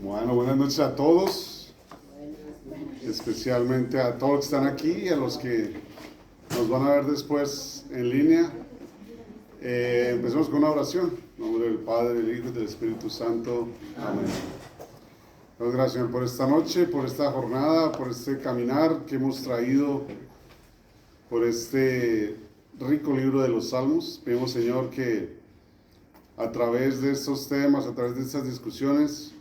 Bueno, buenas noches a todos, especialmente a todos los que están aquí y a los que nos van a ver después en línea. Empecemos con una oración. En nombre del Padre, del Hijo y del Espíritu Santo. Amén. Muchas gracias, Señor, por esta noche, por esta jornada, por este caminar que hemos traído, por este rico libro de los Salmos. Pedimos, Señor, que a través de estos temas, a través de estas discusiones,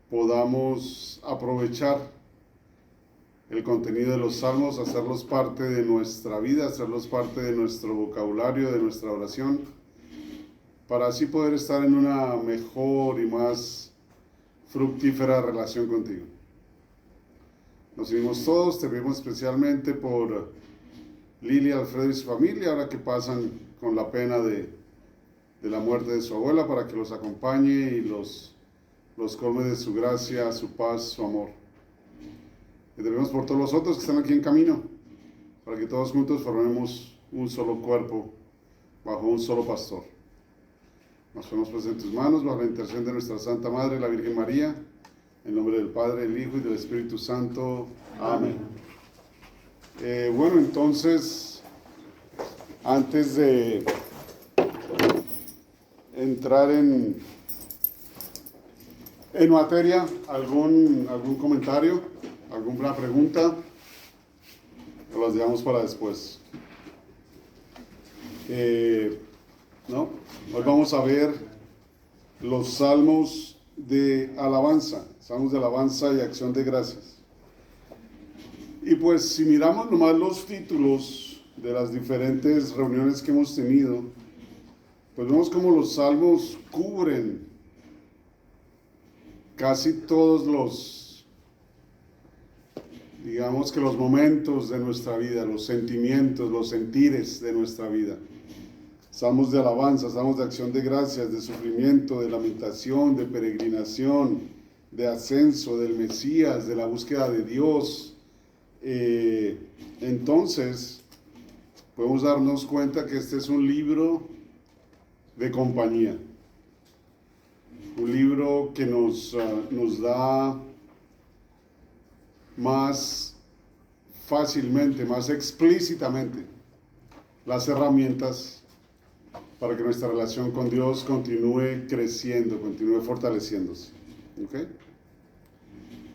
podamos aprovechar el contenido de los salmos, hacerlos parte de nuestra vida, hacerlos parte de nuestro vocabulario, de nuestra oración, para así poder estar en una mejor y más fructífera relación contigo. Nos unimos todos, te pedimos especialmente por Lili, Alfredo y su familia, ahora que pasan con la pena de la muerte de su abuela, para que los acompañe y los colme de su gracia, su paz, su amor. Y te pedimos por todos los otros que están aquí en camino, para que todos juntos formemos un solo cuerpo, bajo un solo pastor. Nos ponemos pues en tus manos, bajo la intercesión de nuestra Santa Madre, la Virgen María, en nombre del Padre, del Hijo y del Espíritu Santo. Amén. Bueno, entonces, antes de entrar en materia, algún comentario, alguna pregunta, o las dejamos para después. ¿No? Hoy vamos a ver los salmos de alabanza, salmos de alabanza y acción de gracias. Y pues si miramos nomás los títulos de las diferentes reuniones que hemos tenido, pues vemos cómo los salmos cubren casi todos los, digamos que los momentos de nuestra vida, los sentimientos, los sentires de nuestra vida. Salmos de alabanza, salmos de acción de gracias, de sufrimiento, de lamentación, de peregrinación, de ascenso, del Mesías, de la búsqueda de Dios. Entonces, podemos darnos cuenta que este es un libro de compañía. Un libro que nos da más fácilmente, más explícitamente las herramientas para que nuestra relación con Dios continúe creciendo, continúe fortaleciéndose. ¿Okay?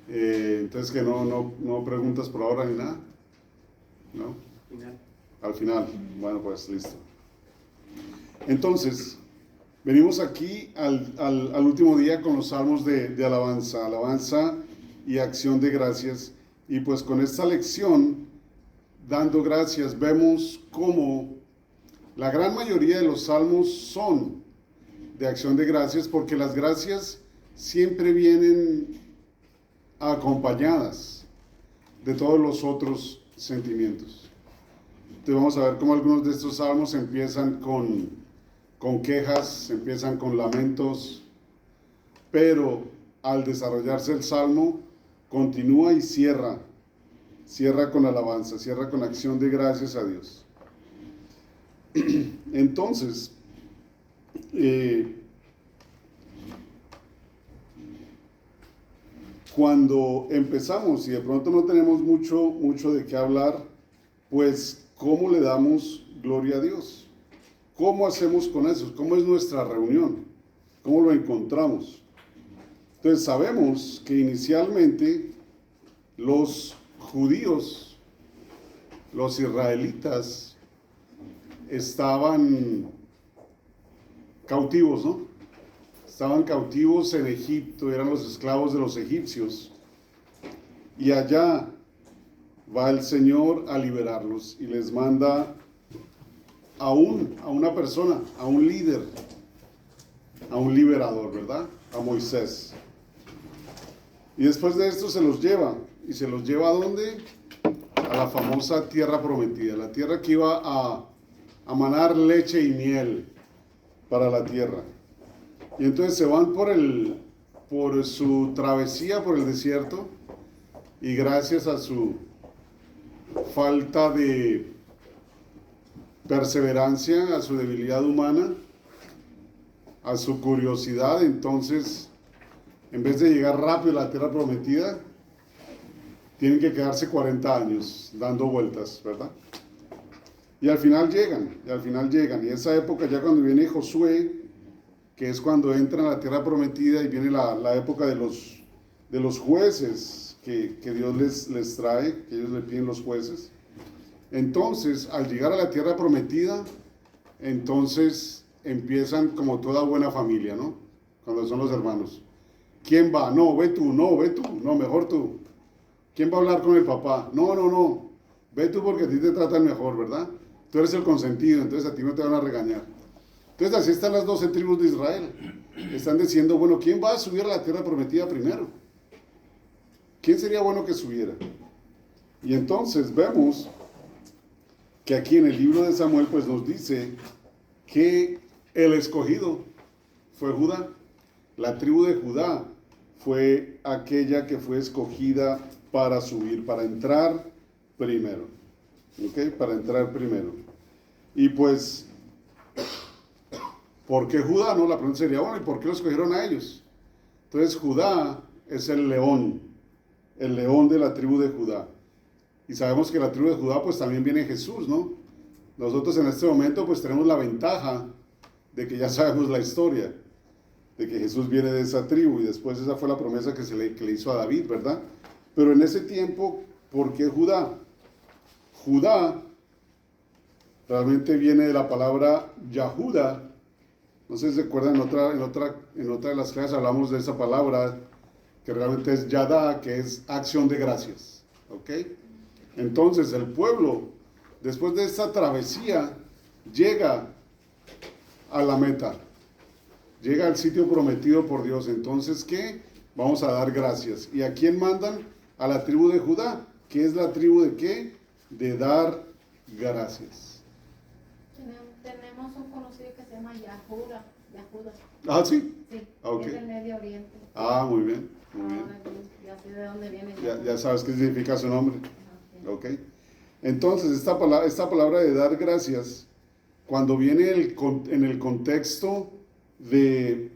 Entonces, que no preguntas por ahora ni nada. ¿No? Al final. Bueno, pues listo. Entonces, venimos aquí al último día con los salmos de alabanza y acción de gracias. Y pues con esta lección, dando gracias, vemos cómo la gran mayoría de los salmos son de acción de gracias, porque las gracias siempre vienen acompañadas de todos los otros sentimientos. Entonces vamos a ver cómo algunos de estos salmos empiezan con quejas, empiezan con lamentos, pero al desarrollarse el salmo, continúa y cierra con alabanza, cierra con acción de gracias a Dios. Entonces, cuando empezamos y de pronto no tenemos mucho de qué hablar, pues, ¿cómo le damos gloria a Dios? ¿Cómo hacemos con eso? ¿Cómo es nuestra reunión? ¿Cómo lo encontramos? Entonces sabemos que inicialmente los judíos, los israelitas, estaban cautivos, ¿no? Estaban cautivos en Egipto, eran los esclavos de los egipcios. Y allá va el Señor a liberarlos y les manda a una persona, a un líder, a un liberador, ¿verdad? A Moisés. Y después de esto se los lleva. ¿Y se los lleva a dónde? A la famosa tierra prometida, la tierra que iba a manar leche y miel para la tierra. Y entonces se van por su travesía por el desierto, y gracias a su falta de perseverancia, a su debilidad humana, a su curiosidad, entonces en vez de llegar rápido a la tierra prometida, tienen que quedarse 40 años dando vueltas, ¿verdad? Y al final llegan. Y esa época ya cuando viene Josué, que es cuando entran a la tierra prometida y viene la época de los jueces que Dios les trae, que ellos le piden los jueces. Entonces, al llegar a la tierra prometida, entonces empiezan como toda buena familia, ¿no? Cuando son los hermanos. ¿Quién va? No, ve tú, no, mejor tú. ¿Quién va a hablar con el papá? No, ve tú porque a ti te tratan mejor, ¿verdad? Tú eres el consentido, entonces a ti no te van a regañar. Entonces así están las 12 tribus de Israel. Están diciendo, bueno, ¿quién va a subir a la tierra prometida primero? ¿Quién sería bueno que subiera? Y entonces vemos que aquí en el libro de Samuel pues nos dice que el escogido fue Judá. La tribu de Judá fue aquella que fue escogida para subir, para entrar primero. ¿Ok? Para entrar primero. Y pues, ¿por qué Judá? No, la pregunta sería, bueno, ¿y por qué lo escogieron a ellos? Entonces Judá es el león de la tribu de Judá. Y sabemos que la tribu de Judá pues también viene Jesús, ¿no? Nosotros en este momento pues tenemos la ventaja de que ya sabemos la historia, de que Jesús viene de esa tribu y después esa fue la promesa que que le hizo a David, ¿verdad? Pero en ese tiempo, ¿por qué Judá? Judá realmente viene de la palabra Yahuda. No sé si se acuerdan, en otra de las clases hablamos de esa palabra que realmente es Yadá, que es acción de gracias. ¿Ok? Entonces el pueblo, después de esta travesía, llega a la meta, llega al sitio prometido por Dios. Entonces, ¿qué? Vamos a dar gracias. ¿Y a quién mandan? A la tribu de Judá. ¿Qué es la tribu de qué? De dar gracias. Tenemos un conocido que se llama Yahuda. Ah, ¿sí? Sí, okay. Es del Medio Oriente. Ah, muy bien, muy bien. Ya sé de dónde viene. Ya sabes qué significa su nombre. Ok. Entonces, esta palabra de dar gracias, cuando viene en el contexto de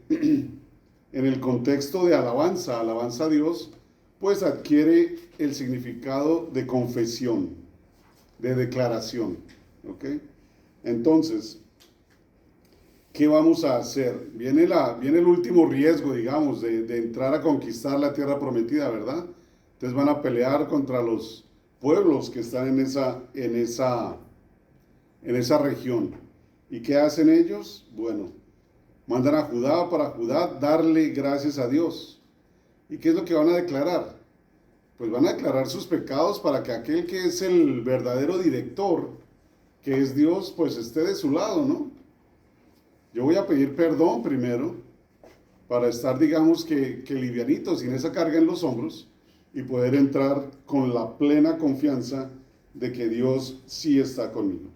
alabanza a Dios, pues adquiere el significado de confesión, de declaración. ¿Ok? Entonces, ¿qué vamos a hacer? Viene el último riesgo, digamos, de entrar a conquistar la tierra prometida, ¿verdad? Entonces van a pelear contra los pueblos que están en esa región. ¿Y qué hacen ellos? Bueno, mandan a Judá para Judá darle gracias a Dios. ¿Y qué es lo que van a declarar? Pues van a declarar sus pecados para que aquel que es el verdadero director, que es Dios, pues esté de su lado, ¿no? Yo voy a pedir perdón primero para estar, digamos, que livianito, sin esa carga en los hombros y poder entrar con la plena confianza de que Dios sí está conmigo.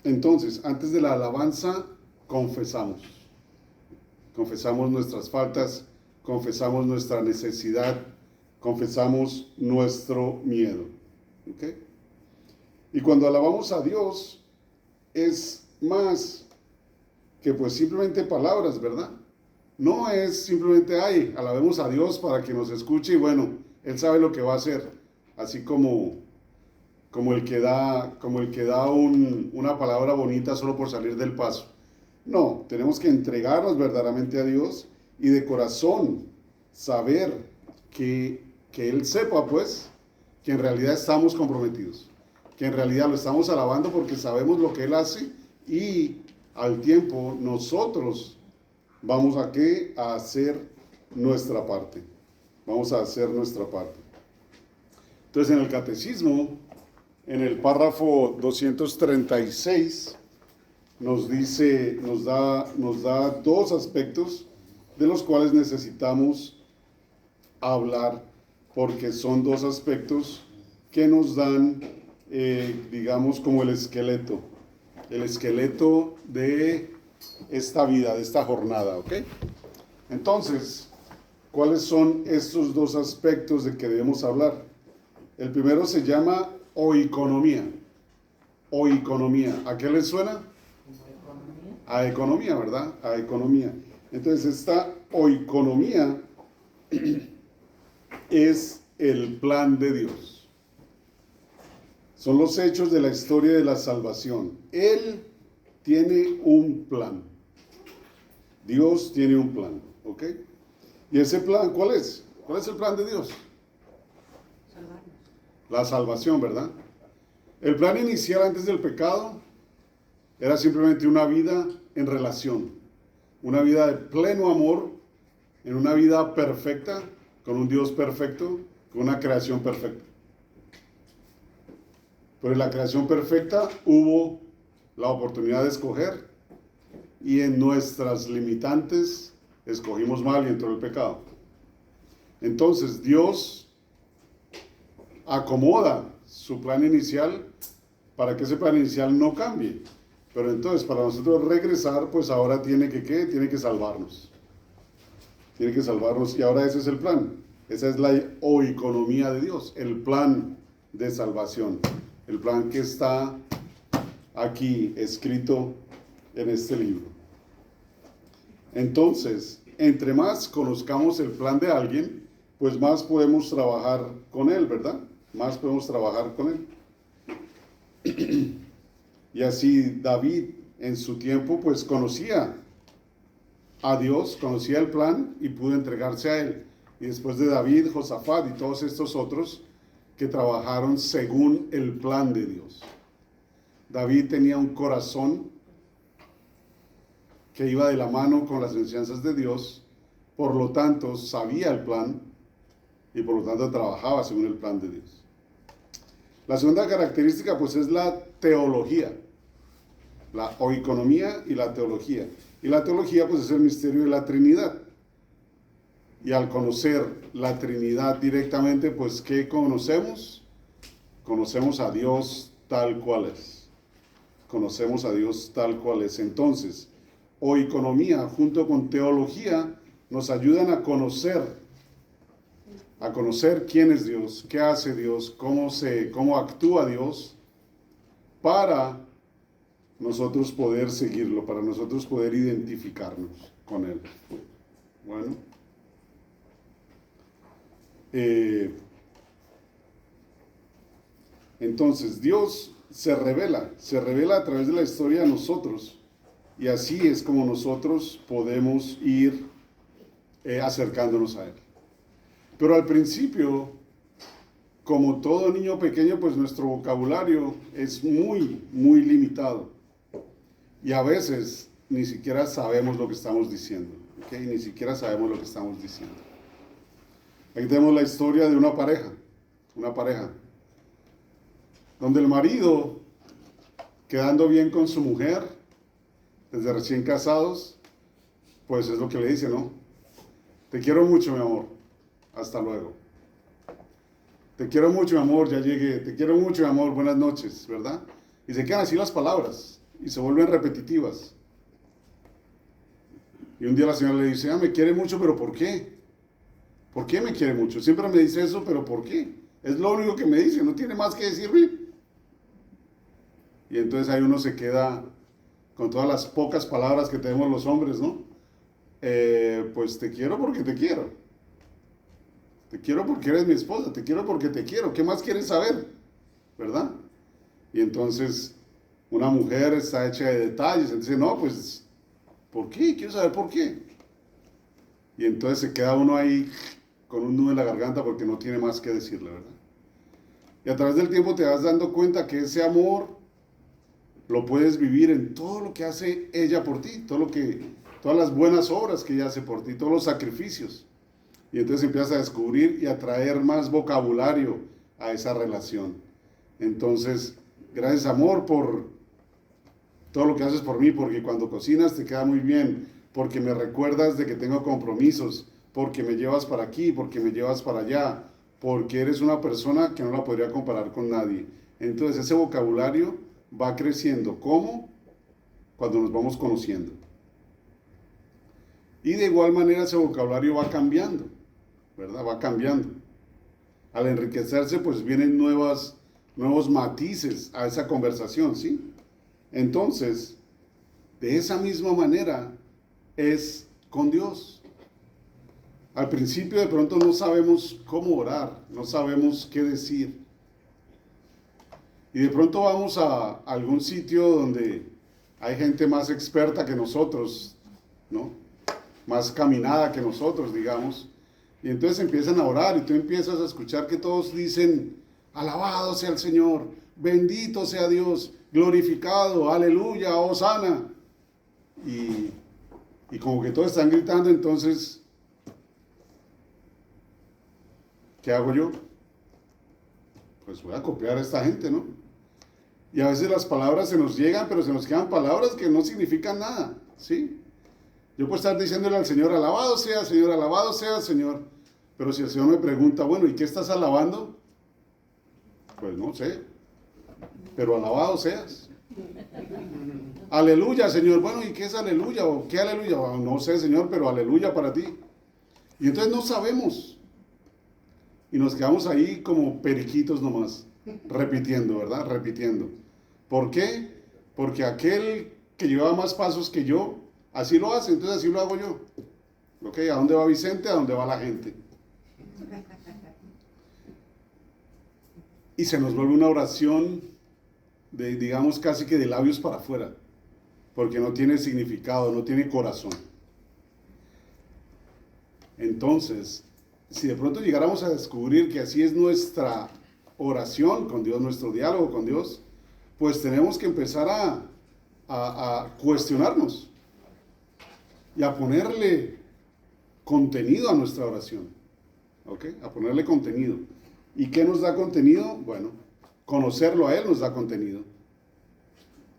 Entonces, antes de la alabanza, confesamos. Confesamos nuestras faltas, confesamos nuestra necesidad, confesamos nuestro miedo. ¿Ok? Y cuando alabamos a Dios, es más que pues simplemente palabras, ¿verdad? No es simplemente, ay, alabemos a Dios para que nos escuche y bueno, Él sabe lo que va a hacer, así como el que da una palabra bonita solo por salir del paso. No, tenemos que entregarnos verdaderamente a Dios y de corazón saber que Él sepa pues que en realidad estamos comprometidos, que en realidad lo estamos alabando porque sabemos lo que Él hace y al tiempo nosotros vamos a hacer nuestra parte. Vamos a hacer nuestra parte. Entonces en el catecismo, en el párrafo 236, nos da dos aspectos de los cuales necesitamos hablar, porque son dos aspectos que nos dan, digamos, como el esqueleto de esta vida, de esta jornada, ¿ok? Entonces, ¿cuáles son estos dos aspectos de que debemos hablar? El primero se llama oikonomía. Oikonomía. ¿A qué les suena? A economía, ¿verdad? A economía. Entonces esta oikonomía es el plan de Dios. Son los hechos de la historia de la salvación. Él tiene un plan. Dios tiene un plan, ¿ok? ¿Y ese plan cuál es? ¿Cuál es el plan de Dios? Salvarnos. La salvación, ¿verdad? El plan inicial antes del pecado era simplemente una vida en relación, una vida de pleno amor, en una vida perfecta, con un Dios perfecto, con una creación perfecta. Pero en la creación perfecta hubo la oportunidad de escoger y en nuestras limitantes escogimos mal y entró el pecado. Entonces Dios acomoda su plan inicial para que ese plan inicial no cambie. Pero entonces para nosotros regresar, pues ahora tiene que ¿qué? Tiene que salvarnos. Tiene que salvarnos y ahora ese es el plan. Esa es la oikonomía de Dios, el plan de salvación. El plan que está aquí escrito en este libro. Entonces, entre más conozcamos el plan de alguien, pues más podemos trabajar con él, ¿verdad? Más podemos trabajar con él. Y así David en su tiempo pues conocía a Dios, conocía el plan y pudo entregarse a él. Y después de David, Josafat y todos estos otros que trabajaron según el plan de Dios. David tenía un corazón que iba de la mano con las enseñanzas de Dios, por lo tanto sabía el plan y por lo tanto trabajaba según el plan de Dios. La segunda característica pues es la teología, la oikonomía y la teología. Y la teología pues es el misterio de la Trinidad. Y al conocer la Trinidad directamente, pues ¿qué conocemos? Conocemos a Dios tal cual es. Conocemos a Dios tal cual es. Entonces, oikonomía junto con teología nos ayudan a conocer quién es Dios, qué hace Dios, cómo actúa Dios, para nosotros poder seguirlo, para nosotros poder identificarnos con Él. Bueno. Entonces Dios se revela a través de la historia a nosotros, y así es como nosotros podemos ir acercándonos a Él. Pero al principio, como todo niño pequeño, pues nuestro vocabulario es muy, muy limitado. Y a veces ni siquiera sabemos lo que estamos diciendo, ¿ok? Ni siquiera sabemos lo que estamos diciendo. Aquí tenemos la historia de una pareja, donde el marido, quedando bien con su mujer, desde recién casados, pues es lo que le dice, ¿no? Te quiero mucho, mi amor, hasta luego. Te quiero mucho, mi amor, ya llegué. Te quiero mucho, mi amor, buenas noches, ¿verdad? Y se quedan así las palabras, y se vuelven repetitivas. Y un día la señora le dice, me quiere mucho, pero ¿por qué? ¿Por qué me quiere mucho? Siempre me dice eso, pero ¿por qué? Es lo único que me dice, no tiene más que decirme. Y entonces ahí uno se queda con todas las pocas palabras que tenemos los hombres, ¿no? Pues te quiero porque te quiero. Te quiero porque eres mi esposa, te quiero porque te quiero. ¿Qué más quieres saber? ¿Verdad? Y entonces una mujer está hecha de detalles, entonces no, pues, ¿por qué? Quiero saber por qué. Y entonces se queda uno ahí con un nudo en la garganta porque no tiene más que decirle, ¿verdad? Y a través del tiempo te vas dando cuenta que ese amor lo puedes vivir en todo lo que hace ella por ti, todas las buenas obras que ella hace por ti, todos los sacrificios. Y entonces empiezas a descubrir y a traer más vocabulario a esa relación. Entonces, gracias amor por todo lo que haces por mí, porque cuando cocinas te queda muy bien, porque me recuerdas de que tengo compromisos, porque me llevas para aquí, porque me llevas para allá, porque eres una persona que no la podría comparar con nadie. Entonces ese vocabulario va creciendo. ¿Cómo? Cuando nos vamos conociendo. Y de igual manera ese vocabulario va cambiando, ¿verdad? Va cambiando. Al enriquecerse, pues vienen nuevos matices a esa conversación, ¿sí? Entonces, de esa misma manera es con Dios. Al principio de pronto no sabemos cómo orar, no sabemos qué decir. Y de pronto vamos a algún sitio donde hay gente más experta que nosotros, ¿no? Más caminada que nosotros, digamos. Y entonces empiezan a orar y tú empiezas a escuchar que todos dicen, alabado sea el Señor, bendito sea Dios, glorificado, aleluya, hosana. Y como que todos están gritando, entonces, ¿qué hago yo? Pues voy a copiar a esta gente, ¿no? Y a veces las palabras se nos llegan, pero se nos quedan palabras que no significan nada, ¿sí? Yo puedo estar diciéndole al Señor, alabado sea, Señor, alabado sea, Señor. Pero si el Señor me pregunta, bueno, ¿y qué estás alabando? Pues no sé, pero alabado seas. Aleluya, Señor. Bueno, ¿y qué es aleluya? ¿O qué aleluya? Bueno, no sé, Señor, pero aleluya para ti. Y entonces no sabemos. Y nos quedamos ahí como periquitos nomás, repitiendo, ¿verdad? Repitiendo. ¿Por qué? Porque aquel que lleva más pasos que yo, así lo hace, entonces así lo hago yo. ¿Ok? ¿A dónde va Vicente? ¿A dónde va la gente? Y se nos vuelve una oración de, digamos, casi que de labios para afuera, porque no tiene significado, no tiene corazón. Entonces, si de pronto llegáramos a descubrir que así es nuestra oración con Dios, nuestro diálogo con Dios, pues tenemos que empezar a cuestionarnos y a ponerle contenido a nuestra oración, ¿ok? A ponerle contenido. ¿Y qué nos da contenido? Bueno, conocerlo a Él nos da contenido.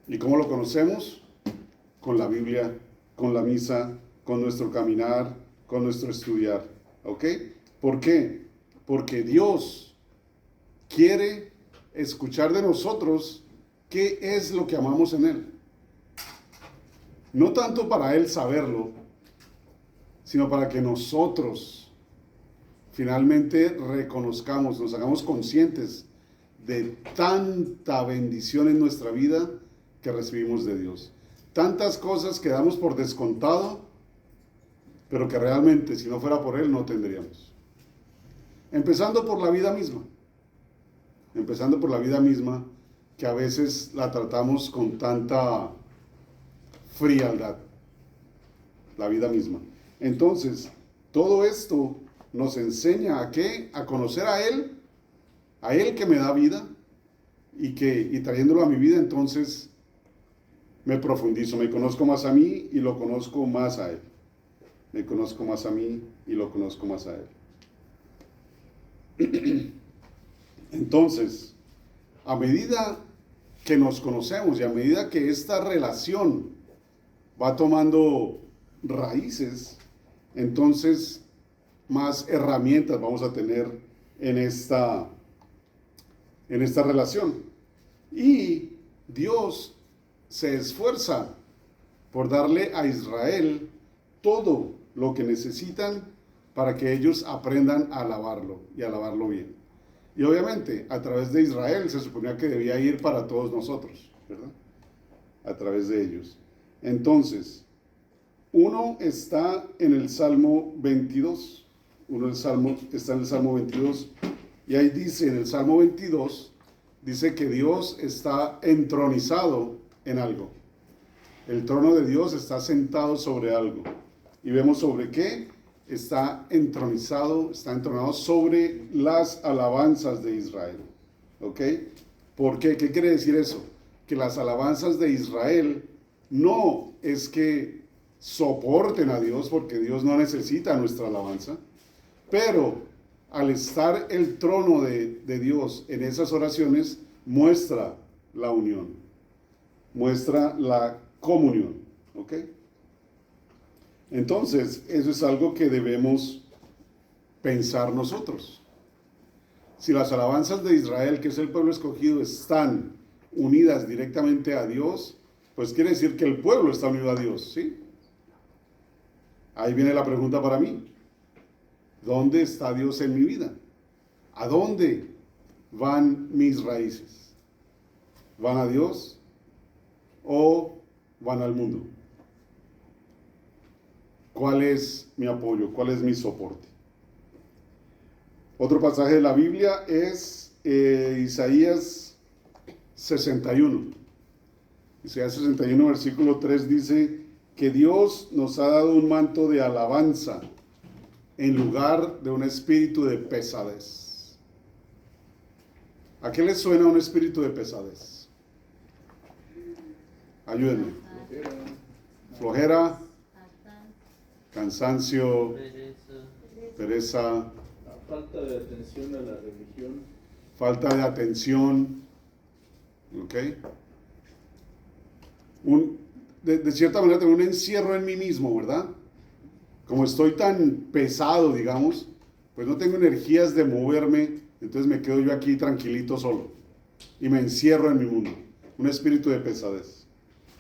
¿Y cómo lo conocemos? Con la Biblia, con la misa, con nuestro caminar, con nuestro estudiar, ¿ok? ¿Por qué? Porque Dios quiere escuchar de nosotros qué es lo que amamos en Él. No tanto para Él saberlo, sino para que nosotros finalmente reconozcamos, nos hagamos conscientes de tanta bendición en nuestra vida que recibimos de Dios. Tantas cosas que damos por descontado, pero que realmente si no fuera por Él no tendríamos. Empezando por la vida misma. Empezando por la vida misma, que a veces la tratamos con tanta frialdad. La vida misma. Entonces, todo esto nos enseña ¿a qué? A conocer a Él que me da vida, y trayéndolo a mi vida, entonces me profundizo, me conozco más a mí y lo conozco más a Él. Me conozco más a mí y lo conozco más a Él. Entonces, a medida que nos conocemos y a medida que esta relación va tomando raíces, entonces más herramientas vamos a tener en esta relación. Y Dios se esfuerza por darle a Israel todo lo que necesitan para que ellos aprendan a alabarlo y alabarlo bien. Y obviamente a través de Israel se suponía que debía ir para todos nosotros, ¿verdad? A través de ellos. Entonces, uno está en el Salmo 22. Está en el Salmo 22. Y ahí dice, en el Salmo 22, dice que Dios está entronizado en algo. El trono de Dios está sentado sobre algo. Y vemos sobre qué está entronizado sobre las alabanzas de Israel. ¿Ok? ¿Por qué? ¿Qué quiere decir eso? Que las alabanzas de Israel no es que soporten a Dios, porque Dios no necesita nuestra alabanza, pero al estar el trono de Dios en esas oraciones, muestra la unión, muestra la comunión, ¿ok? Entonces, eso es algo que debemos pensar nosotros. Si las alabanzas de Israel, que es el pueblo escogido, están unidas directamente a Dios, pues quiere decir que el pueblo está unido a Dios, ¿sí? Ahí viene la pregunta para mí. ¿Dónde está Dios en mi vida? ¿A dónde van mis raíces? ¿Van a Dios o van al mundo? ¿Cuál es mi apoyo? ¿Cuál es mi soporte? Otro pasaje de la Biblia es Isaías 61. Isaías 61, versículo 3 dice que Dios nos ha dado un manto de alabanza en lugar de un espíritu de pesadez. ¿A qué les suena un espíritu de pesadez? Ayúdenme. Flojera, cansancio, pereza, La falta de atención a la religión. falta de atención, ¿ok? De cierta manera tengo un encierro en mí mismo, ¿verdad? Como estoy tan pesado, digamos, pues no tengo energías de moverme, entonces me quedo yo aquí tranquilito solo y me encierro en mi mundo, un espíritu de pesadez.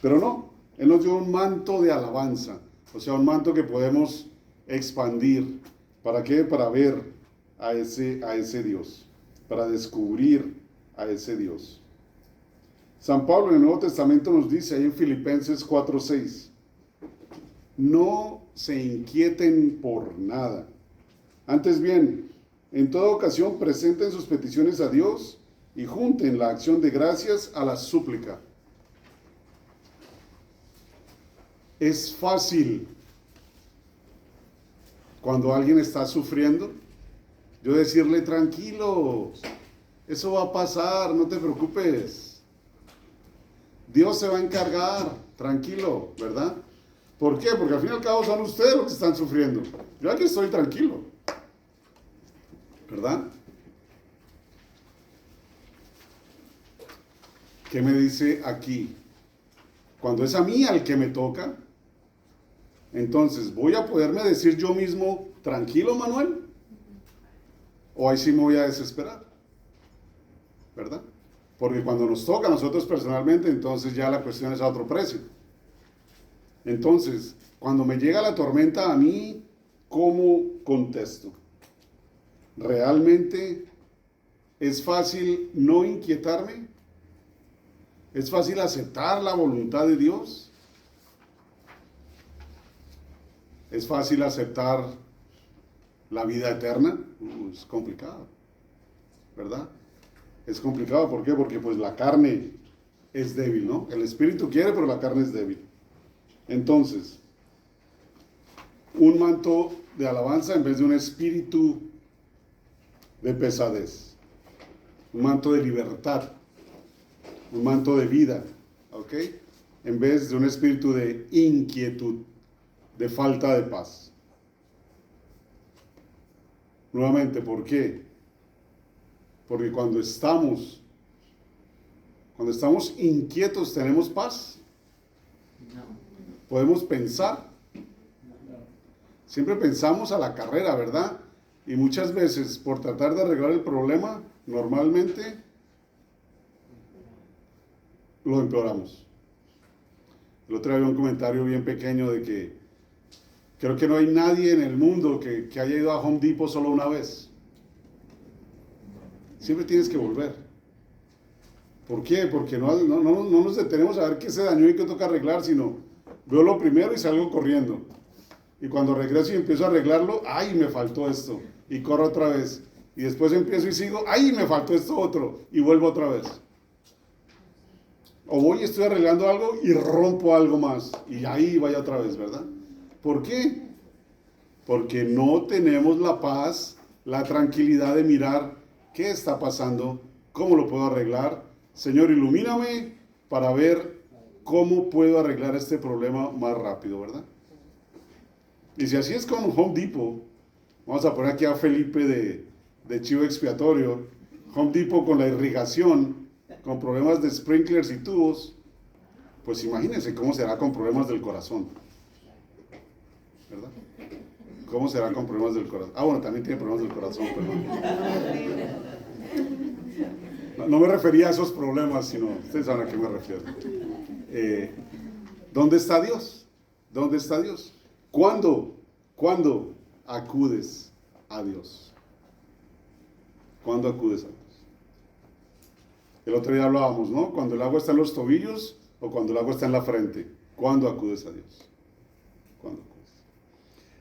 Pero no, Él nos dio un manto de alabanza, o sea, un manto que podemos expandir. ¿Para qué? Para ver a ese Dios, para descubrir a ese Dios. San Pablo en el Nuevo Testamento nos dice ahí en Filipenses 4:6, no se inquieten por nada. Antes bien, en toda ocasión presenten sus peticiones a Dios y junten la acción de gracias a la súplica. Es fácil cuando alguien está sufriendo, yo decirle, tranquilo, eso va a pasar, no te preocupes. Dios se va a encargar, tranquilo, ¿verdad? ¿Por qué? Porque al fin y al cabo son ustedes los que están sufriendo. Yo aquí estoy tranquilo, ¿verdad? ¿Qué me dice aquí? Cuando es a mí al que me toca, entonces, ¿voy a poderme decir yo mismo, tranquilo, Manuel? ¿O ahí sí me voy a desesperar? ¿Verdad? Porque cuando nos toca a nosotros personalmente, entonces ya la cuestión es a otro precio. Entonces, cuando me llega la tormenta a mí, ¿cómo contesto? ¿Realmente es fácil no inquietarme? ¿Es fácil aceptar la voluntad de Dios? ¿Es fácil aceptar la vida eterna? Es complicado, ¿verdad? Es complicado, ¿por qué? Porque pues la carne es débil, ¿no? El espíritu quiere, pero la carne es débil. Entonces, un manto de alabanza en vez de un espíritu de pesadez. Un manto de libertad. Un manto de vida, ¿ok? En vez de un espíritu de inquietud, de falta de paz. Nuevamente, ¿por qué? Porque cuando estamos inquietos, ¿tenemos paz? ¿Podemos pensar? Siempre pensamos a la carrera, ¿verdad? Y muchas veces, por tratar de arreglar el problema, normalmente lo empeoramos. El otro día había un comentario bien pequeño de que creo que no hay nadie en el mundo que haya ido a Home Depot solo una vez. Siempre tienes que volver. ¿Por qué? Porque no nos detenemos a ver qué se dañó y qué toca arreglar, sino veo lo primero y salgo corriendo. Y cuando regreso y empiezo a arreglarlo, ¡ay, me faltó esto! Y corro otra vez. Y después empiezo y sigo, ¡ay, me faltó esto otro! Y vuelvo otra vez. O voy y estoy arreglando algo y rompo algo más. Y ahí vaya otra vez, ¿verdad? ¿Por qué? Porque no tenemos la paz, la tranquilidad de mirar qué está pasando, cómo lo puedo arreglar. Señor, ilumíname para ver cómo puedo arreglar este problema más rápido, ¿verdad? Y si así es con Home Depot, vamos a poner aquí a Felipe de chivo expiatorio, Home Depot con la irrigación, con problemas de sprinklers y tubos, pues imagínense cómo será con problemas del corazón, ¿verdad? ¿Cómo será con problemas del corazón? Ah, bueno, también tiene problemas del corazón, perdón. No me refería a esos problemas, sino, ustedes saben a qué me refiero. ¿Dónde está Dios? ¿Dónde está Dios? ¿Cuándo acudes a Dios? ¿Cuándo acudes a Dios? El otro día hablábamos, ¿no? Cuando el agua está en los tobillos o cuando el agua está en la frente. ¿Cuándo acudes a Dios? ¿Cuándo acudes?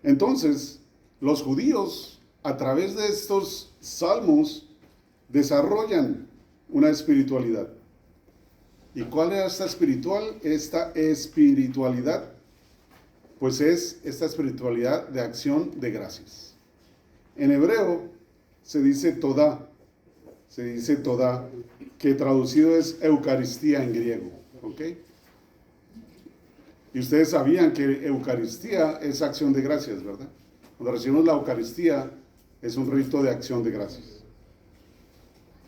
Entonces, los judíos, a través de estos salmos, desarrollan una espiritualidad. ¿Y cuál era esta espiritualidad? Pues es esta espiritualidad de acción de gracias. En hebreo se dice todá, que traducido es Eucaristía en griego, ¿ok? Y ustedes sabían que Eucaristía es acción de gracias, ¿verdad? Cuando recibimos la Eucaristía es un rito de acción de gracias.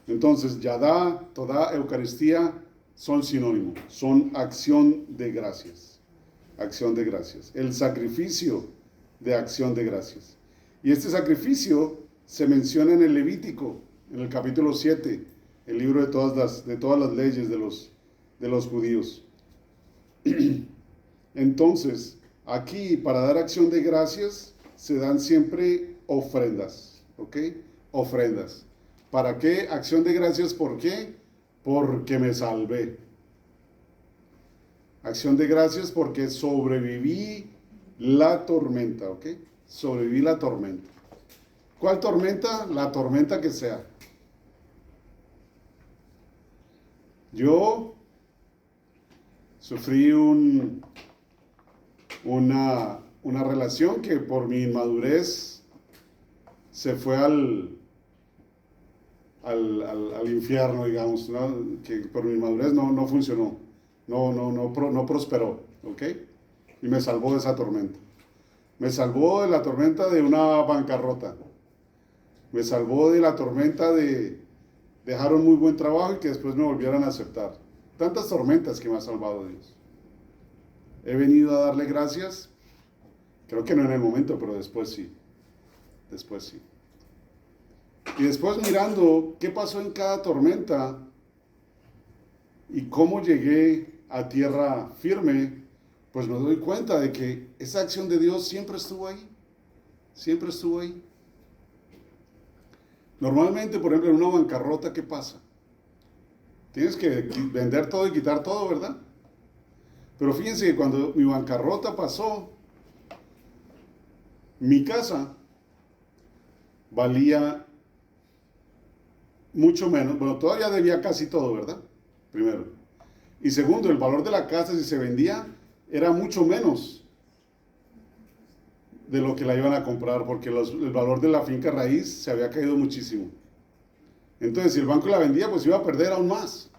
Entonces, Yadá, Todá, Eucaristía son sinónimos, son acción de gracias. Acción de gracias. El sacrificio de acción de gracias. Y este sacrificio se menciona en el Levítico, en el capítulo 7, el libro de todas las leyes de los judíos. Entonces, aquí para dar acción de gracias se dan siempre ofrendas, ¿ok? Ofrendas. ¿Para qué? Acción de gracias, ¿por qué? Porque me salvé. Acción de gracias porque sobreviví la tormenta, ¿ok? Sobreviví la tormenta. ¿Cuál tormenta? La tormenta que sea. Yo sufrí una relación que por mi inmadurez se fue al infierno, digamos, ¿no? Que por mi inmadurez no funcionó, no prosperó, ¿ok? Y me salvó de esa tormenta. Me salvó de la tormenta de una bancarrota. Me salvó de la tormenta de dejar un muy buen trabajo y que después me volvieran a aceptar. Tantas tormentas que me ha salvado Dios. He venido a darle gracias. Creo que no en el momento, pero después sí. Después sí. Y después mirando qué pasó en cada tormenta y cómo llegué a tierra firme, pues me doy cuenta de que esa acción de Dios siempre estuvo ahí. Siempre estuvo ahí. Normalmente, por ejemplo, en una bancarrota, ¿qué pasa? Tienes que vender todo y quitar todo, ¿verdad? Pero fíjense que cuando mi bancarrota pasó, mi casa valía mucho menos. Bueno, todavía debía casi todo, ¿verdad? Primero. Y segundo, el valor de la casa, si se vendía, era mucho menos de lo que la iban a comprar, porque el valor de la finca raíz se había caído muchísimo. Entonces, si el banco la vendía, pues iba a perder aún más.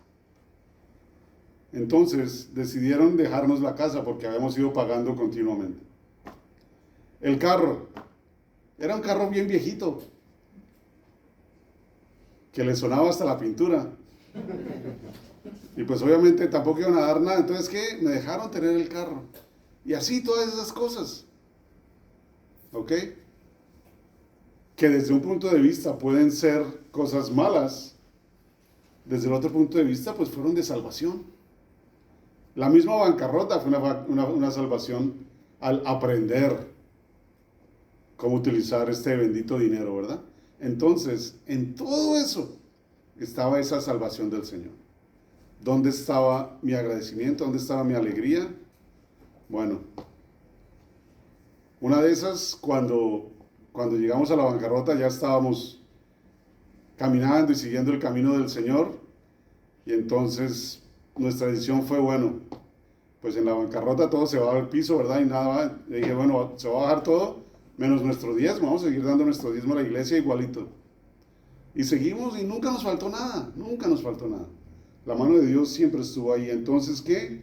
Entonces, decidieron dejarnos la casa porque habíamos ido pagando continuamente. El carro, era un carro bien viejito, que le sonaba hasta la pintura. Y pues obviamente tampoco iban a dar nada. Entonces, ¿qué? Me dejaron tener el carro. Y así todas esas cosas. ¿Ok? Que desde un punto de vista pueden ser cosas malas, desde el otro punto de vista pues fueron de salvación. La misma bancarrota fue una salvación al aprender cómo utilizar este bendito dinero, ¿verdad? Entonces, en todo eso estaba esa salvación del Señor. ¿Dónde estaba mi agradecimiento? ¿Dónde estaba mi alegría? Bueno, una de esas, cuando llegamos a la bancarrota, ya estábamos caminando y siguiendo el camino del Señor, y entonces nuestra decisión fue, bueno, pues en la bancarrota todo se va al piso, ¿verdad? Y nada, le dije, bueno, se va a bajar todo, menos nuestro diezmo, vamos a seguir dando nuestro diezmo a la iglesia igualito. Y seguimos y nunca nos faltó nada, nunca nos faltó nada. La mano de Dios siempre estuvo ahí. Entonces, ¿qué?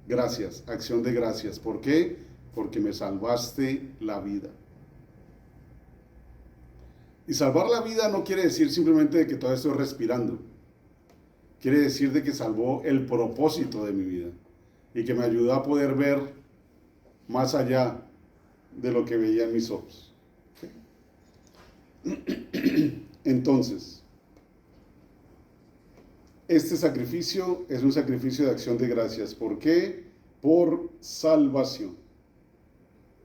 Gracias, acción de gracias. ¿Por qué? Porque me salvaste la vida. Y salvar la vida no quiere decir simplemente de que todavía estoy respirando. Quiere decir de que salvó el propósito de mi vida y que me ayudó a poder ver más allá de lo que veía en mis ojos. Entonces, este sacrificio es un sacrificio de acción de gracias. ¿Por qué? Por salvación.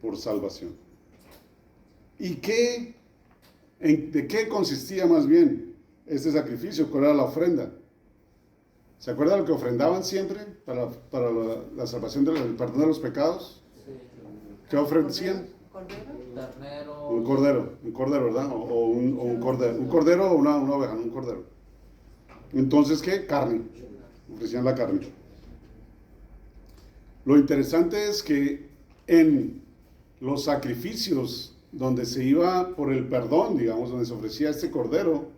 Por salvación. ¿Y de qué consistía más bien este sacrificio? ¿Cuál era la ofrenda? ¿Se acuerdan lo que ofrendaban siempre para la salvación, el perdón de los pecados? ¿Qué ofrecían? Cordero. Ternero. Un cordero, ¿verdad? O un cordero o una oveja, no un cordero. Entonces, ¿qué? Carne. Ofrecían la carne. Lo interesante es que en los sacrificios donde se iba por el perdón, digamos, donde se ofrecía este cordero,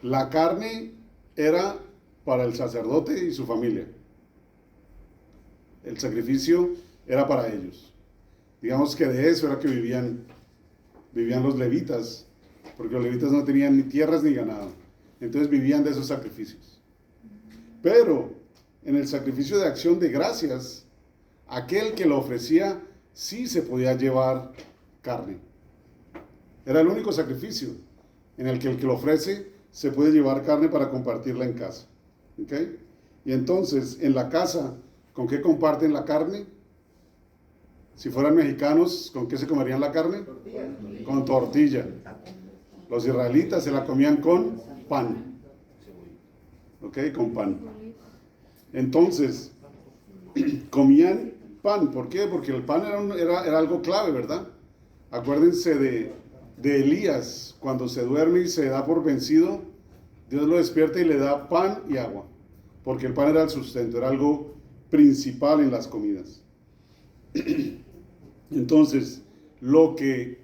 la carne era para el sacerdote y su familia. El sacrificio era para ellos. Digamos que de eso era que vivían los levitas, porque los levitas no tenían ni tierras ni ganado. Entonces vivían de esos sacrificios. Pero en el sacrificio de acción de gracias, aquel que lo ofrecía sí se podía llevar carne. Era el único sacrificio en el que lo ofrece se puede llevar carne para compartirla en casa. ¿Ok? Y entonces, en la casa, ¿con qué comparten la carne? Si fueran mexicanos, ¿con qué se comerían la carne? Con tortilla. Los israelitas se la comían con pan. ¿Ok? Con pan. Entonces, comían pan. ¿Por qué? Porque el pan era algo clave, ¿verdad? Acuérdense de Elías, cuando se duerme y se da por vencido, Dios lo despierta y le da pan y agua. Porque el pan era el sustento, era algo principal en las comidas. Entonces, lo que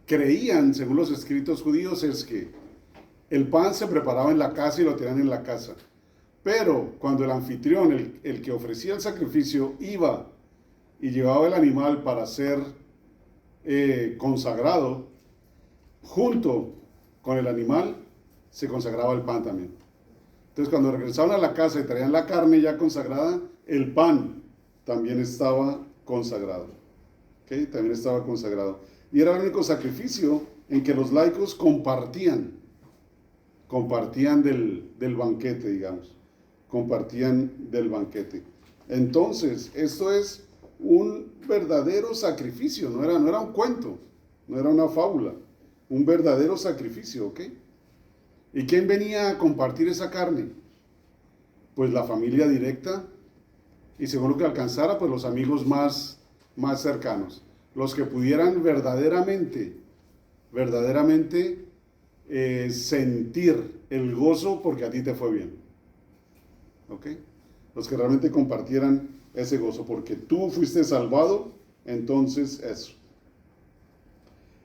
creían, según los escritos judíos, es que el pan se preparaba en la casa y lo tenían en la casa. Pero cuando el anfitrión, el que ofrecía el sacrificio, iba y llevaba el animal para ser consagrado, junto con el animal se consagraba el pan también. Entonces, cuando regresaban a la casa y traían la carne ya consagrada, el pan también estaba consagrado. ¿Okay? También estaba consagrado. Y era el único sacrificio en que los laicos compartían del banquete, digamos. Compartían del banquete. Entonces, esto es un verdadero sacrificio, no era un cuento, no era una fábula, un verdadero sacrificio, ¿ok? ¿Y quién venía a compartir esa carne? Pues la familia directa y según lo que alcanzara, pues los amigos más cercanos, los que pudieran verdaderamente sentir el gozo porque a ti te fue bien, ¿ok? Los que realmente compartieran ese gozo, porque tú fuiste salvado, entonces eso.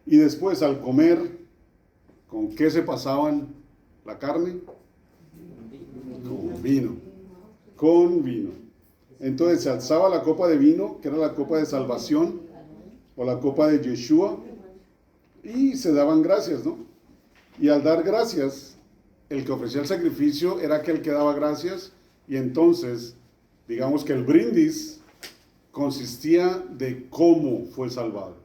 Y después al comer, ¿con qué se pasaban la carne? Con vino. Entonces se alzaba la copa de vino, que era la copa de salvación, o la copa de Yeshua, y se daban gracias, ¿no? Y al dar gracias, el que ofrecía el sacrificio era aquel que daba gracias, y entonces digamos que el brindis consistía de cómo fue salvado.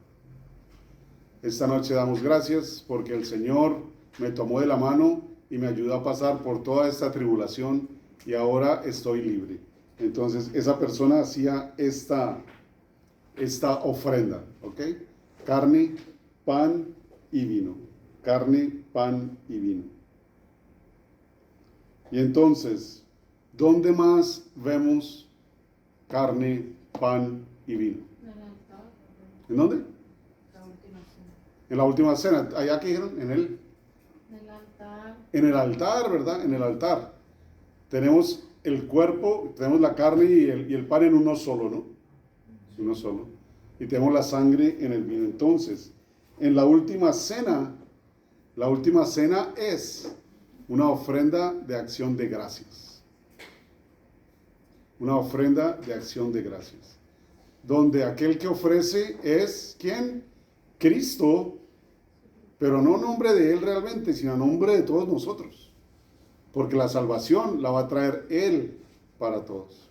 Esta noche damos gracias porque el Señor me tomó de la mano y me ayudó a pasar por toda esta tribulación y ahora estoy libre. Entonces esa persona hacía esta ofrenda, ¿ok? Carne, pan y vino. Carne, pan y vino. Y entonces, ¿dónde más vemos carne, pan y vino? ¿En dónde? La última cena. En la última cena. ¿Allá qué dijeron? En el altar. En el altar, ¿verdad? En el altar. Tenemos el cuerpo, tenemos la carne y el pan en uno solo, ¿no? Uno solo. Y tenemos la sangre en el vino. Entonces, en la última cena es una ofrenda de acción de gracias. Una ofrenda de acción de gracias. Donde aquel que ofrece es, ¿quién? Cristo, pero no nombre de Él realmente, sino nombre de todos nosotros. Porque la salvación la va a traer Él para todos.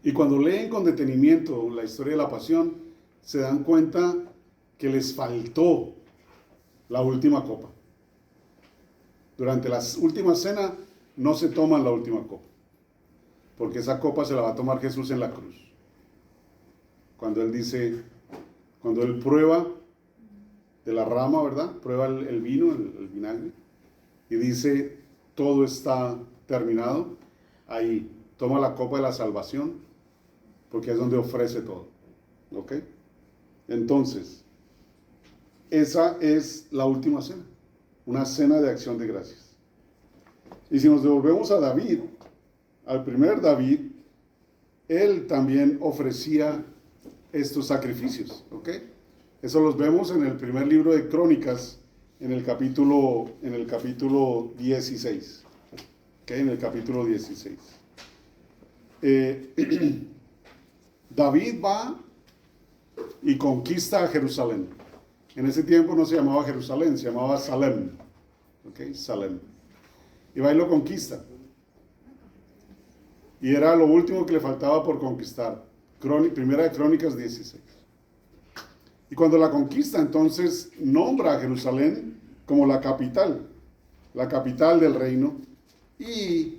Y cuando leen con detenimiento la historia de la pasión, se dan cuenta que les faltó la última copa. Durante la última cena no se toman la última copa, porque esa copa se la va a tomar Jesús en la cruz. Cuando Él prueba de la rama, ¿verdad? Prueba el vino, el vinagre, y dice, todo está terminado. Ahí toma la copa de la salvación, porque es donde ofrece todo. ¿Ok? Entonces, esa es la última cena, una cena de acción de gracias. Y si nos devolvemos a David, al primer David, él también ofrecía estos sacrificios, ¿ok? Eso los vemos en el primer libro de Crónicas, en el capítulo 16, ¿ok? En el capítulo 16. David va y conquista a Jerusalén. En ese tiempo no se llamaba Jerusalén, se llamaba Salem, ¿ok? Salem. Y va y lo conquista. Y era lo último que le faltaba por conquistar. Primera de Crónicas 16. Y cuando la conquista, entonces nombra a Jerusalén como la capital del reino, y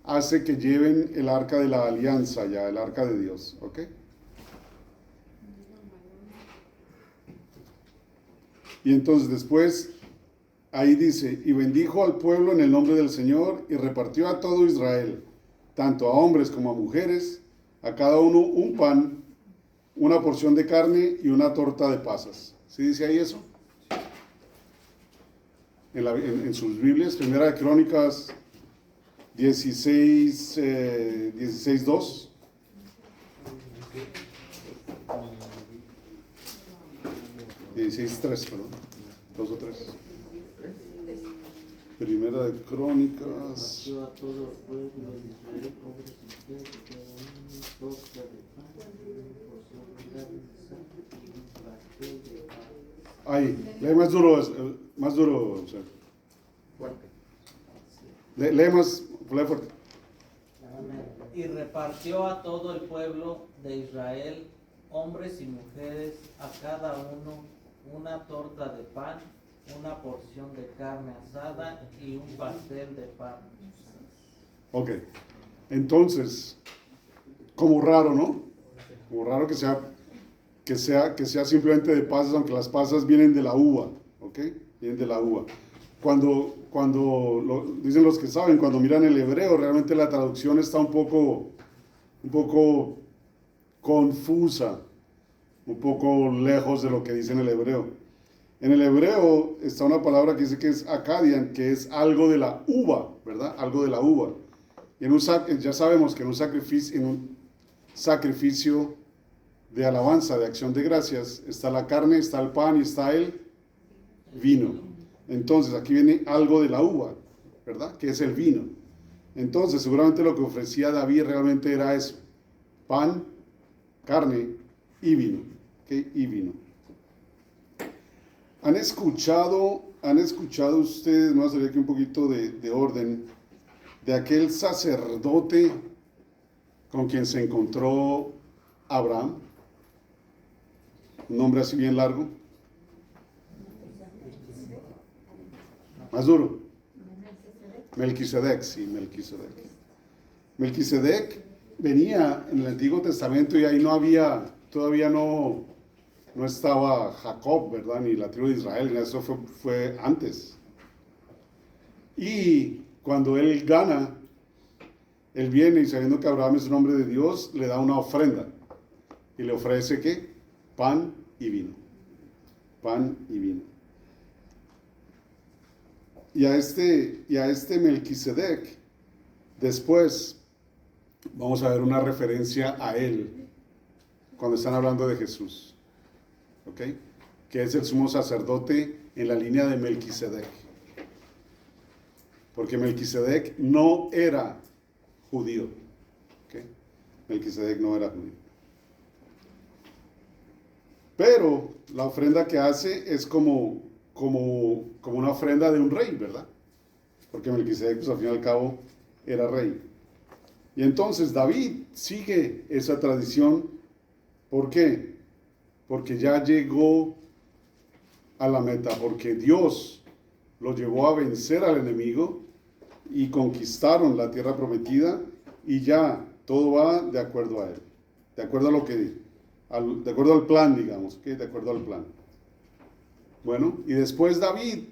hace que lleven el arca de la alianza ya, el arca de Dios, ¿ok? Y entonces después, ahí dice, y bendijo al pueblo en el nombre del Señor, y repartió a todo Israel, tanto a hombres como a mujeres, a cada uno un pan, una porción de carne y una torta de pasas. ¿Sí dice ahí eso? En sus Biblias, Primera de Crónicas 16:2. Perdón. 2 o 3. Primera de Crónicas. Ahí, lee más duro, o sea. Lee fuerte. Y repartió a todo el pueblo de Israel, hombres y mujeres, a cada uno una torta de pan, una porción de carne asada y un pastel de pan. Ok, entonces, como raro, ¿no? Como raro que sea simplemente de pasas, aunque las pasas vienen de la uva, ¿ok? Vienen de la uva. Dicen los que saben, cuando miran el hebreo, realmente la traducción está un poco confusa, un poco lejos de lo que dice en el hebreo. En el hebreo está una palabra que dice que es akadian, que es algo de la uva, ¿verdad? Algo de la uva. Y ya sabemos que en un sacrificio de alabanza, de acción de gracias, está la carne, está el pan y está el vino. Entonces aquí viene algo de la uva, ¿verdad? Que es el vino. Entonces seguramente lo que ofrecía David realmente era eso: pan, carne y vino. ¿Okay? Y vino. ¿Han escuchado ustedes, vamos a salir aquí un poquito de orden, de aquel sacerdote con quien se encontró Abraham? Un nombre así bien largo. Más duro. Melquisedec, sí, Melquisedec. Melquisedec venía en el Antiguo Testamento y ahí todavía no estaba Jacob, ¿verdad? Ni la tribu de Israel, eso fue antes. Y cuando él gana, él viene y sabiendo que Abraham es un hombre de Dios, le da una ofrenda. Y le ofrece, ¿qué? Pan y vino. Pan y vino. Y a este Melquisedec, después vamos a ver una referencia a él cuando están hablando de Jesús, ¿ok? Que es el sumo sacerdote en la línea de Melquisedec, porque Melquisedec no era judío, ¿ok? Melquisedec no era judío, pero la ofrenda que hace es como una ofrenda de un rey, ¿verdad? Porque Melquisedec, pues al fin y al cabo, era rey. Y entonces David sigue esa tradición. ¿Por qué? Porque ya llegó a la meta, porque Dios lo llevó a vencer al enemigo y conquistaron la tierra prometida, y ya todo va de acuerdo a él, de acuerdo al plan, digamos, ¿okay? De acuerdo al plan. Bueno, y después David,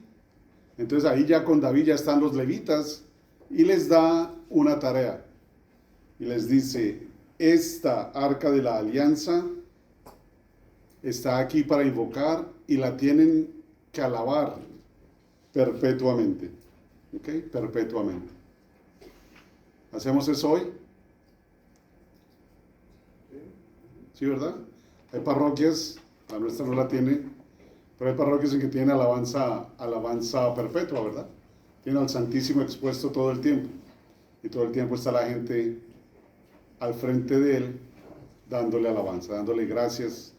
entonces ahí ya con David ya están los levitas, y les da una tarea, y les dice: esta arca de la alianza está aquí para invocar y la tienen que alabar perpetuamente. ¿Ok? Perpetuamente. ¿Hacemos eso hoy? ¿Sí, verdad? Hay parroquias, la nuestra no la tiene, pero hay parroquias en que tienen alabanza perpetua, ¿verdad? Tienen al Santísimo expuesto todo el tiempo. Y todo el tiempo está la gente al frente de él, dándole alabanza, dándole gracias,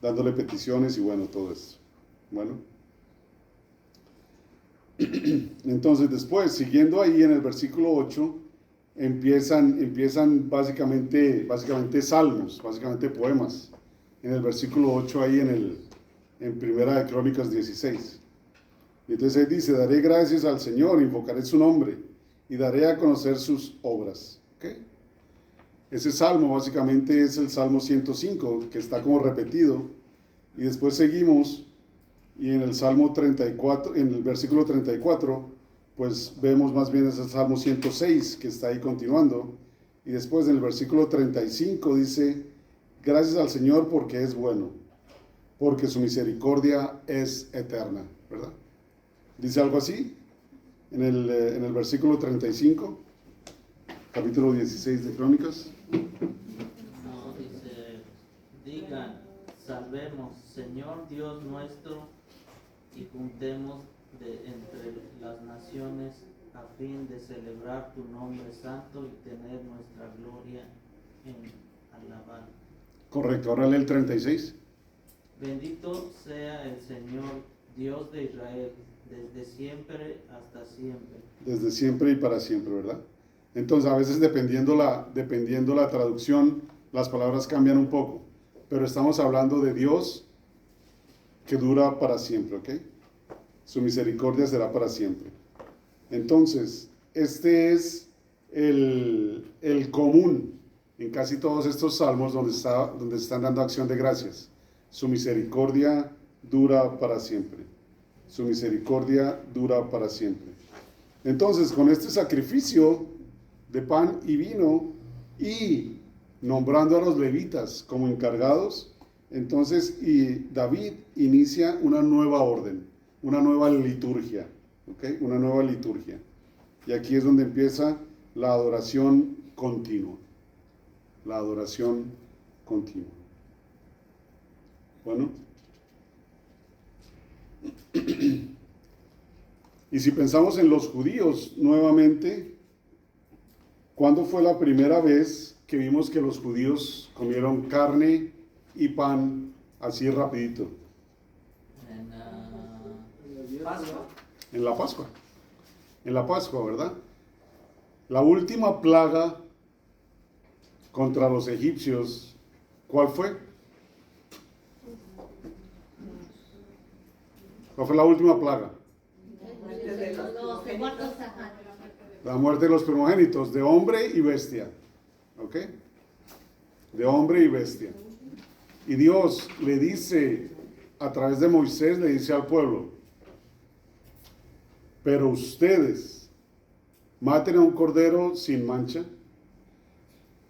dándole peticiones y bueno, todo eso. Bueno. Entonces después, siguiendo ahí en el versículo 8, empiezan básicamente salmos, básicamente poemas. En el versículo 8 ahí en Primera de Crónicas 16. Y entonces ahí dice, daré gracias al Señor, invocaré su nombre y daré a conocer sus obras. ¿Okay? Ese salmo básicamente es el Salmo 105, que está como repetido. Y después seguimos y en el Salmo 34, en el versículo 34, pues vemos más bien ese Salmo 106 que está ahí continuando. Y después en el versículo 35 dice, gracias al Señor porque es bueno, porque su misericordia es eterna, ¿verdad? Dice algo así en el versículo 35, capítulo 16 de Crónicas. No, dice, digan, salvemos, Señor Dios nuestro, y juntemos entre las naciones a fin de celebrar tu nombre santo y tener nuestra gloria en alabar. Correcto, ahora lee el 36. Bendito sea el Señor Dios de Israel, desde siempre hasta siempre. Desde siempre y para siempre, ¿verdad? Entonces a veces dependiendo la traducción, las palabras cambian un poco, pero estamos hablando de Dios que dura para siempre, ¿ok? Su misericordia será para siempre. Entonces, este es el común en casi todos estos salmos donde están dando acción de gracias. Su misericordia dura para siempre. Su misericordia dura para siempre. Entonces, con este sacrificio de pan y vino y nombrando a los levitas como encargados, entonces y David inicia una nueva orden, una nueva liturgia, ¿ok? Una nueva liturgia. Y aquí es donde empieza la adoración continua. La adoración continua. Bueno. Y si pensamos en los judíos nuevamente, ¿cuándo fue la primera vez que vimos que los judíos comieron carne y pan así rapidito? En Pascua. En la Pascua. En la Pascua, ¿verdad? La última plaga contra los egipcios, ¿cuál fue? ¿Cuál fue la última plaga? Los muertos, ajá. La muerte de los primogénitos, de hombre y bestia. ¿Ok? De hombre y bestia. Y Dios le dice, a través de Moisés, le dice al pueblo, pero ustedes maten a un cordero sin mancha,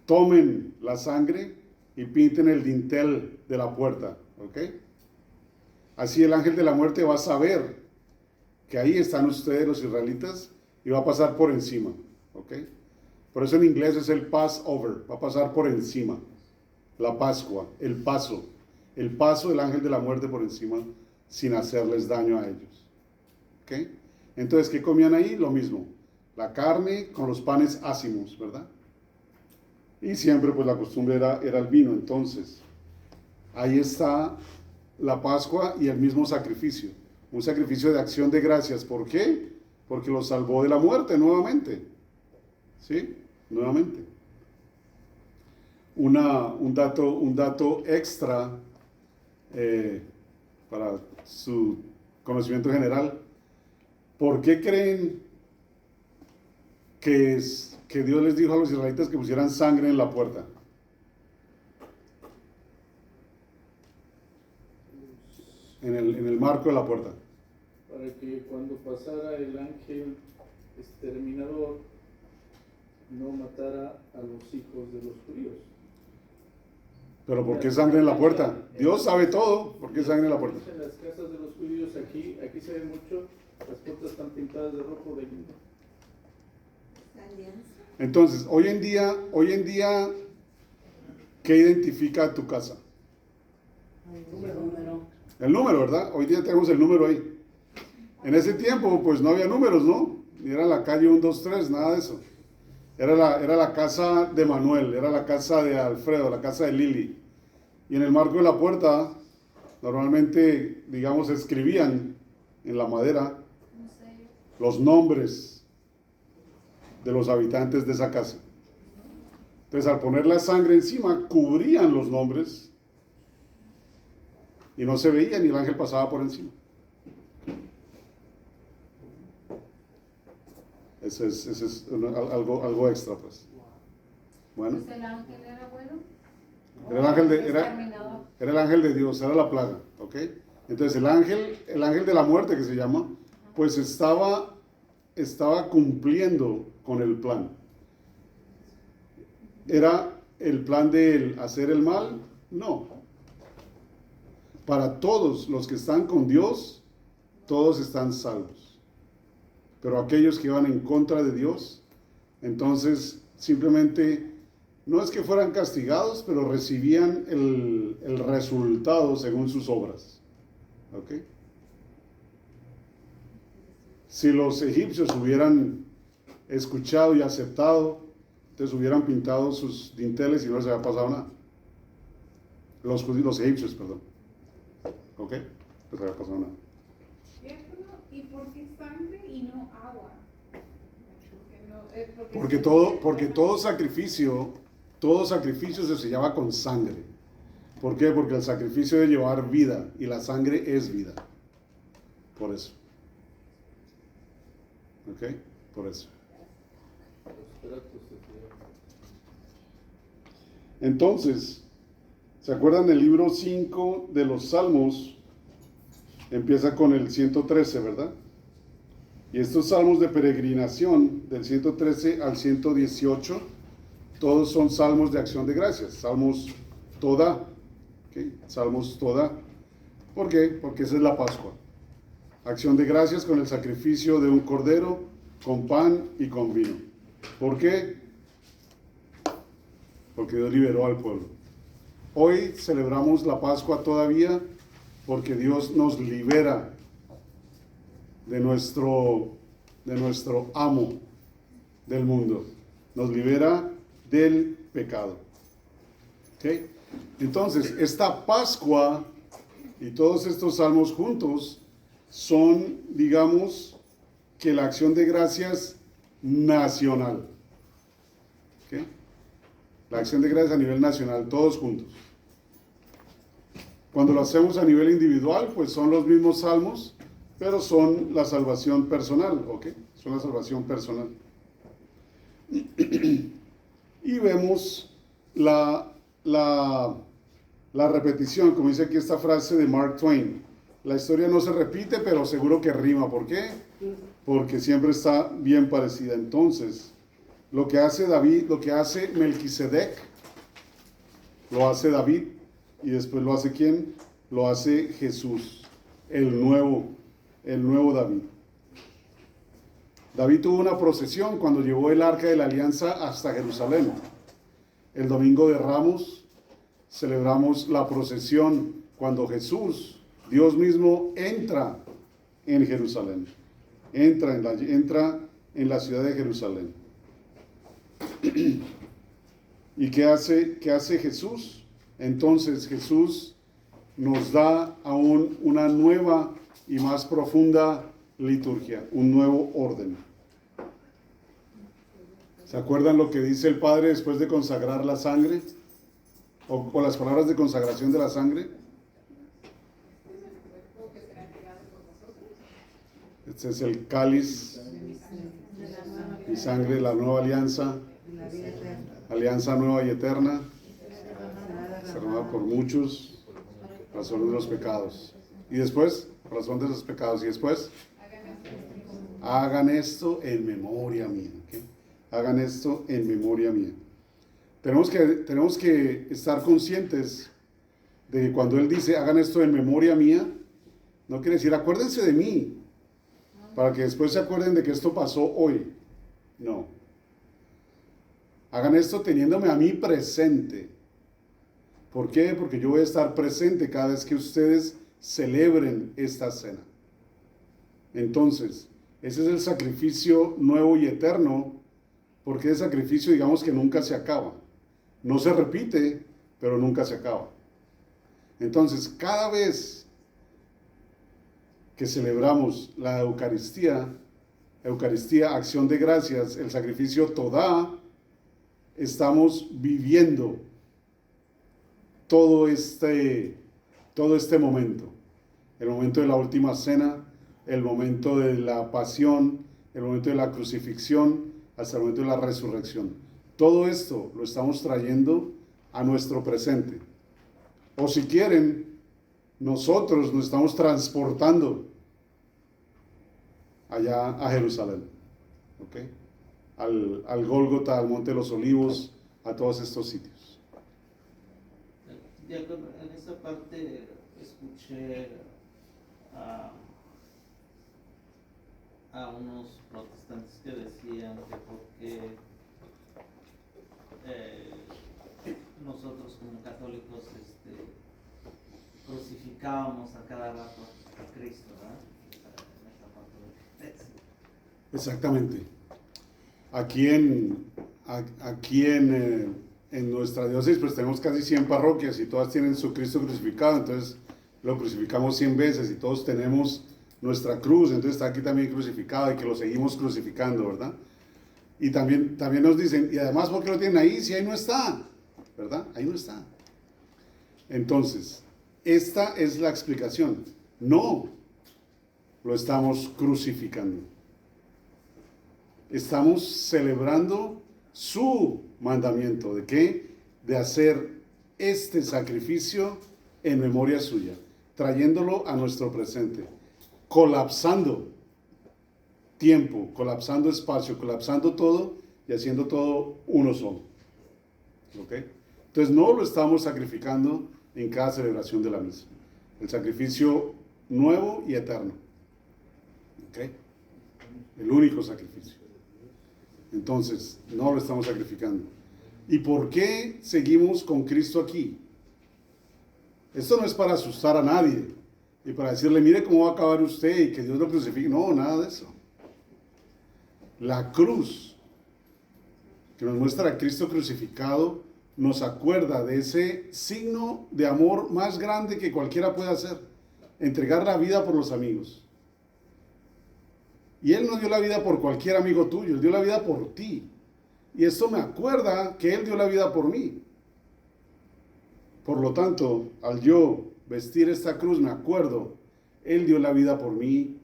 tomen la sangre y pinten el dintel de la puerta. ¿Ok? Así el ángel de la muerte va a saber que ahí están ustedes los israelitas y va a pasar por encima, ¿ok? Por eso en inglés es el Passover, va a pasar por encima, la Pascua, el paso del ángel de la muerte por encima sin hacerles daño a ellos, ¿ok? Entonces, ¿qué comían ahí? Lo mismo, la carne con los panes ácimos, ¿verdad? Y siempre pues la costumbre era el vino. Entonces, ahí está la Pascua y el mismo sacrificio. Un sacrificio de acción de gracias. ¿Por qué? Porque los salvó de la muerte nuevamente. ¿Sí? Nuevamente. Un dato extra para su conocimiento general. ¿Por qué creen que Dios les dijo a los israelitas que pusieran sangre en la puerta? En el marco de la puerta. Para que cuando pasara el ángel exterminador no matara a los hijos de los judíos. Pero ¿por qué sangre en la puerta? Dios sabe todo. ¿Por qué sangre en la puerta? En las casas de los judíos aquí se ve mucho, las puertas están pintadas de rojo de guinda. Entonces, hoy en día, ¿qué identifica tu casa? El número, ¿verdad? Hoy día tenemos el número ahí. En ese tiempo, pues no había números, ¿no? Ni era la calle 1, 2, 3, nada de eso. Era la casa de Manuel, era la casa de Alfredo, la casa de Lili. Y en el marco de la puerta, normalmente, digamos, escribían en la madera los nombres de los habitantes de esa casa. Entonces, al poner la sangre encima, cubrían los nombres y no se veía ni el ángel pasaba por encima. Ese es algo extra, pues. Bueno. Pues el ángel era bueno. Era el ángel de Dios, era la plaga, ¿ok? Entonces el ángel de la muerte que se llama, pues estaba cumpliendo con el plan. ¿Era el plan de él hacer el mal? No. Para todos los que están con Dios, todos están salvos. Pero aquellos que van en contra de Dios, entonces simplemente no es que fueran castigados, pero recibían el resultado según sus obras. ¿Ok? Si los egipcios hubieran escuchado y aceptado, entonces hubieran pintado sus dinteles y no les había pasado nada. Los egipcios, perdón. ¿Ok? No les había pasado nada. ¿Y por qué sangre y no agua? Porque todo sacrificio se sellaba con sangre. ¿Por qué? Porque el sacrificio debe llevar vida y la sangre es vida. Por eso. ¿Ok? Por eso. Entonces, ¿se acuerdan del libro 5 de los Salmos? Empieza con el 113, ¿verdad? Y estos salmos de peregrinación, del 113 al 118, todos son salmos de acción de gracias, salmos toda, ¿okay? Salmos toda. ¿Por qué? Porque esa es la Pascua. Acción de gracias con el sacrificio de un cordero, con pan y con vino. ¿Por qué? Porque Dios liberó al pueblo. Hoy celebramos la Pascua todavía porque Dios nos libera de nuestro amo del mundo. Nos libera del pecado. ¿Okay? Entonces, esta Pascua y todos estos salmos juntos son, digamos, que la acción de gracias nacional. ¿Okay? La acción de gracias a nivel nacional, todos juntos. Cuando lo hacemos a nivel individual, pues son los mismos salmos, pero son la salvación personal, ¿ok? Son la salvación personal. Y vemos la repetición, como dice aquí esta frase de Mark Twain. La historia no se repite, pero seguro que rima. ¿Por qué? Porque siempre está bien parecida. Entonces, lo que hace David, lo que hace Melquisedec, lo hace David. Y después lo hace ¿quién? Lo hace Jesús, el nuevo David. David tuvo una procesión cuando llevó el arca de la alianza hasta Jerusalén. El domingo de Ramos celebramos la procesión cuando Jesús, Dios mismo, entra en Jerusalén. Entra en la ciudad de Jerusalén. ¿Y qué hace Jesús? Entonces Jesús nos da aún una nueva y más profunda liturgia, un nuevo orden. ¿Se acuerdan lo que dice el Padre después de consagrar la sangre? ¿O las palabras de consagración de la sangre? Este es el cáliz, mi sangre, la nueva alianza, alianza nueva y eterna, cerrada por muchos, razón de los pecados. Y después, razón de los pecados. Y después, hagan esto en memoria mía. ¿Okay? Hagan esto en memoria mía. tenemos que estar conscientes de que cuando Él dice, hagan esto en memoria mía, no quiere decir, acuérdense de mí, para que después se acuerden de que esto pasó hoy. No. Hagan esto teniéndome a mí presente. ¿Por qué? Porque yo voy a estar presente cada vez que ustedes celebren esta cena. Entonces, ese es el sacrificio nuevo y eterno, porque es sacrificio, digamos, que nunca se acaba. No se repite, pero nunca se acaba. Entonces, cada vez que celebramos la Eucaristía, acción de gracias, el sacrificio Todá, estamos viviendo todo este momento. El momento de la última cena, el momento de la pasión, el momento de la crucifixión, hasta el momento de la resurrección. Todo esto lo estamos trayendo a nuestro presente. O si quieren, nosotros nos estamos transportando allá a Jerusalén, ¿ok? Al Gólgota, al Monte de los Olivos, a todos estos sitios. Diácono, en esa parte escuché a unos protestantes que decían que porque nosotros como católicos crucificábamos a cada rato a Cristo, ¿verdad? En esta parte del texto. Exactamente. Aquí en nuestra diócesis pues tenemos casi 100 parroquias y todas tienen su Cristo crucificado, entonces lo crucificamos 100 veces y todos tenemos nuestra cruz, entonces está aquí también crucificado y que lo seguimos crucificando, ¿verdad? Y también nos dicen, y además, ¿por qué lo tienen ahí? Si ahí no está, ¿verdad? Ahí no está. Entonces, esta es la explicación. No lo estamos crucificando. Estamos celebrando su mandamiento. ¿De qué? De hacer este sacrificio en memoria suya, trayéndolo a nuestro presente, colapsando tiempo, colapsando espacio, colapsando todo y haciendo todo uno solo. ¿Ok? Entonces no lo estamos sacrificando en cada celebración de la misa. El sacrificio nuevo y eterno. ¿Ok? El único sacrificio. Entonces, no lo estamos sacrificando. ¿Y por qué seguimos con Cristo aquí? Esto no es para asustar a nadie y para decirle, mire cómo va a acabar usted y que Dios lo crucifique. No, nada de eso. La cruz que nos muestra a Cristo crucificado nos acuerda de ese signo de amor más grande que cualquiera puede hacer, entregar la vida por los amigos. Y Él no dio la vida por cualquier amigo tuyo, Él dio la vida por ti. Y esto me acuerda que Él dio la vida por mí. Por lo tanto, al yo vestir esta cruz, me acuerdo, Él dio la vida por mí.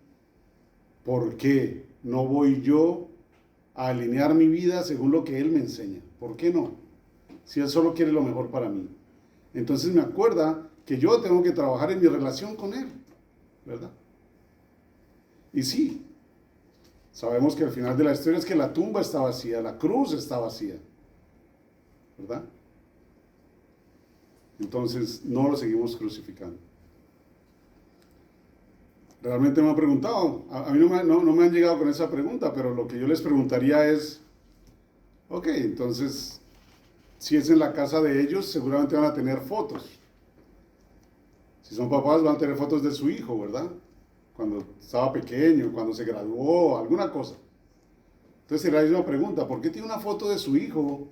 ¿Por qué no voy yo a alinear mi vida según lo que Él me enseña? ¿Por qué no? Si Él solo quiere lo mejor para mí. Entonces me acuerda que yo tengo que trabajar en mi relación con Él, ¿verdad? Y sí, sabemos que al final de la historia es que la tumba está vacía, la cruz está vacía, ¿verdad? Entonces no lo seguimos crucificando. Realmente me han preguntado, a mí no me han llegado con esa pregunta, pero lo que yo les preguntaría es, ok, entonces, si es en la casa de ellos, seguramente van a tener fotos. Si son papás, van a tener fotos de su hijo, ¿verdad? Cuando estaba pequeño, cuando se graduó, alguna cosa. Entonces sería la misma pregunta, ¿por qué tiene una foto de su hijo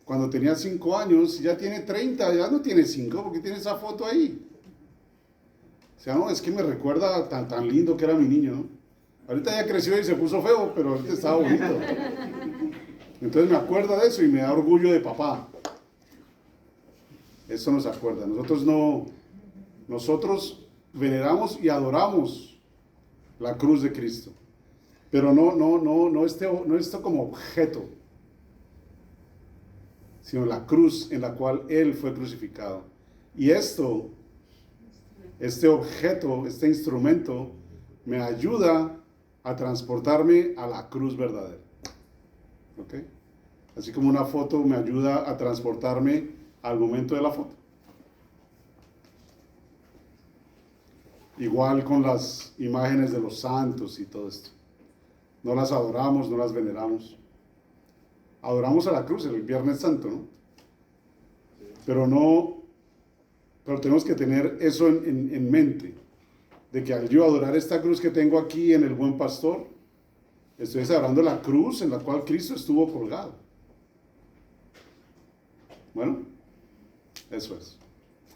cuando tenía 5 años, ya tiene 30, ya no tiene 5, ¿por qué tiene esa foto ahí? O sea, no, es que me recuerda tan lindo que era mi niño, ¿no? Ahorita ya creció y se puso feo, pero ahorita estaba bonito. Entonces me acuerda de eso y me da orgullo de papá. Eso nos acuerda. Nosotros veneramos y adoramos la cruz de Cristo, pero no esto como objeto, sino la cruz en la cual Él fue crucificado. Y este objeto, este instrumento, me ayuda a transportarme a la cruz verdadera. ¿Ok? Así como una foto me ayuda a transportarme al momento de la foto. Igual con las imágenes de los santos y todo esto. No las adoramos, no las veneramos. Adoramos a la cruz el Viernes Santo, ¿no? Pero tenemos que tener eso en mente, de que al yo adorar esta cruz que tengo aquí en el Buen Pastor, estoy adorando la cruz en la cual Cristo estuvo colgado. Bueno, eso es.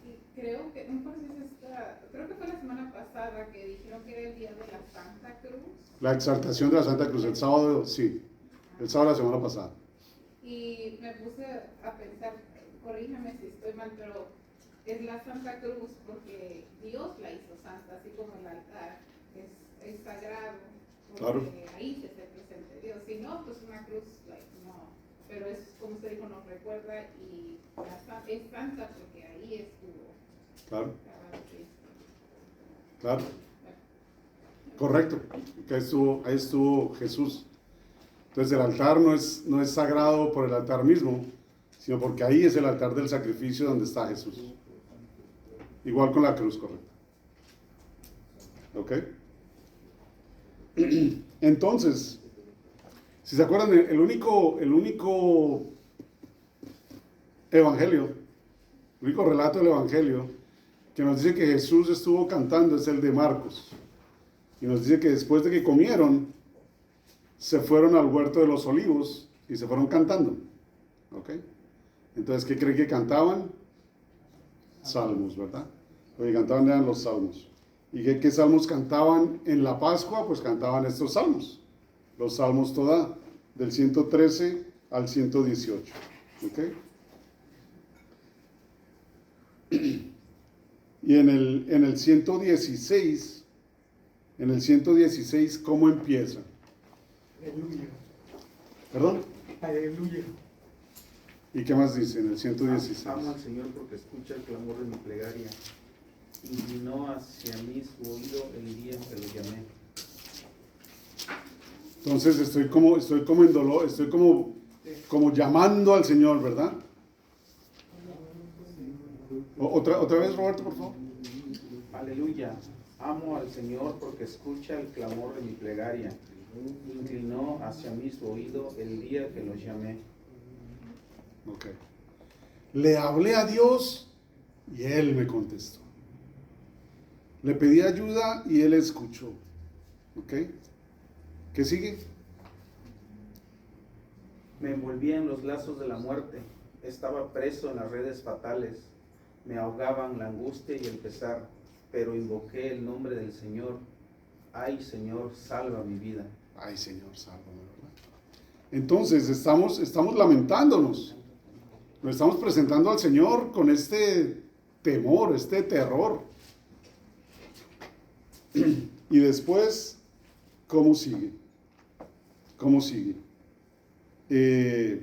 Y creo que, no sé si creo que fue la semana pasada que dijeron que era el día de la Santa Cruz. La exaltación de la Santa Cruz, el sábado, sí, el sábado de la semana pasada. Y me puse a pensar, corríjame si estoy mal, pero es la Santa Cruz porque Dios la hizo santa, así como el altar es sagrado, porque Claro. ahí se presente Dios. Si no, pues una cruz, no. Pero es como usted dijo, nos recuerda y es santa porque ahí estuvo. Claro, Cada Cristo. claro. Correcto, que ahí estuvo Jesús. Entonces el altar no es sagrado por el altar mismo, sino porque ahí es el altar del sacrificio donde está Jesús. Igual con la cruz, correcto. ¿Ok? Entonces, si se acuerdan, el único evangelio, el único relato del evangelio que nos dice que Jesús estuvo cantando es el de Marcos. Y nos dice que después de que comieron, se fueron al huerto de los olivos y se fueron cantando. ¿Ok? Entonces, ¿qué creen que cantaban? Salmos, ¿verdad? Lo que cantaban eran los salmos. ¿Y qué salmos cantaban en la Pascua? Pues cantaban estos salmos. Los salmos toda, del 113 al 118. ¿Ok? Y en el 116, ¿cómo empieza? Aleluya. ¿Perdón? Aleluya. ¿Y qué más dice en el 116? Amo al Señor porque escucha el clamor de mi plegaria. Inclinó hacia mí su oído el día en que lo llamé. Entonces estoy como en dolor, estoy como llamando al Señor, ¿verdad? Otra vez, Roberto, por favor. Aleluya. Amo al Señor porque escucha el clamor de mi plegaria. Inclinó hacia mí su oído el día que lo llamé. Ok. Le hablé a Dios y Él me contestó. Le pedí ayuda y Él escuchó. ¿Ok? ¿Qué sigue? Me envolvía en los lazos de la muerte. Estaba preso en las redes fatales. Me ahogaban la angustia y el pesar. Pero invoqué el nombre del Señor. Ay, Señor, salva mi vida. Ay, Señor, sálvame, ¿verdad? Entonces, estamos lamentándonos. Nos estamos presentando al Señor con este temor, este terror. Y después, ¿cómo sigue? ¿Cómo sigue? ¿Qué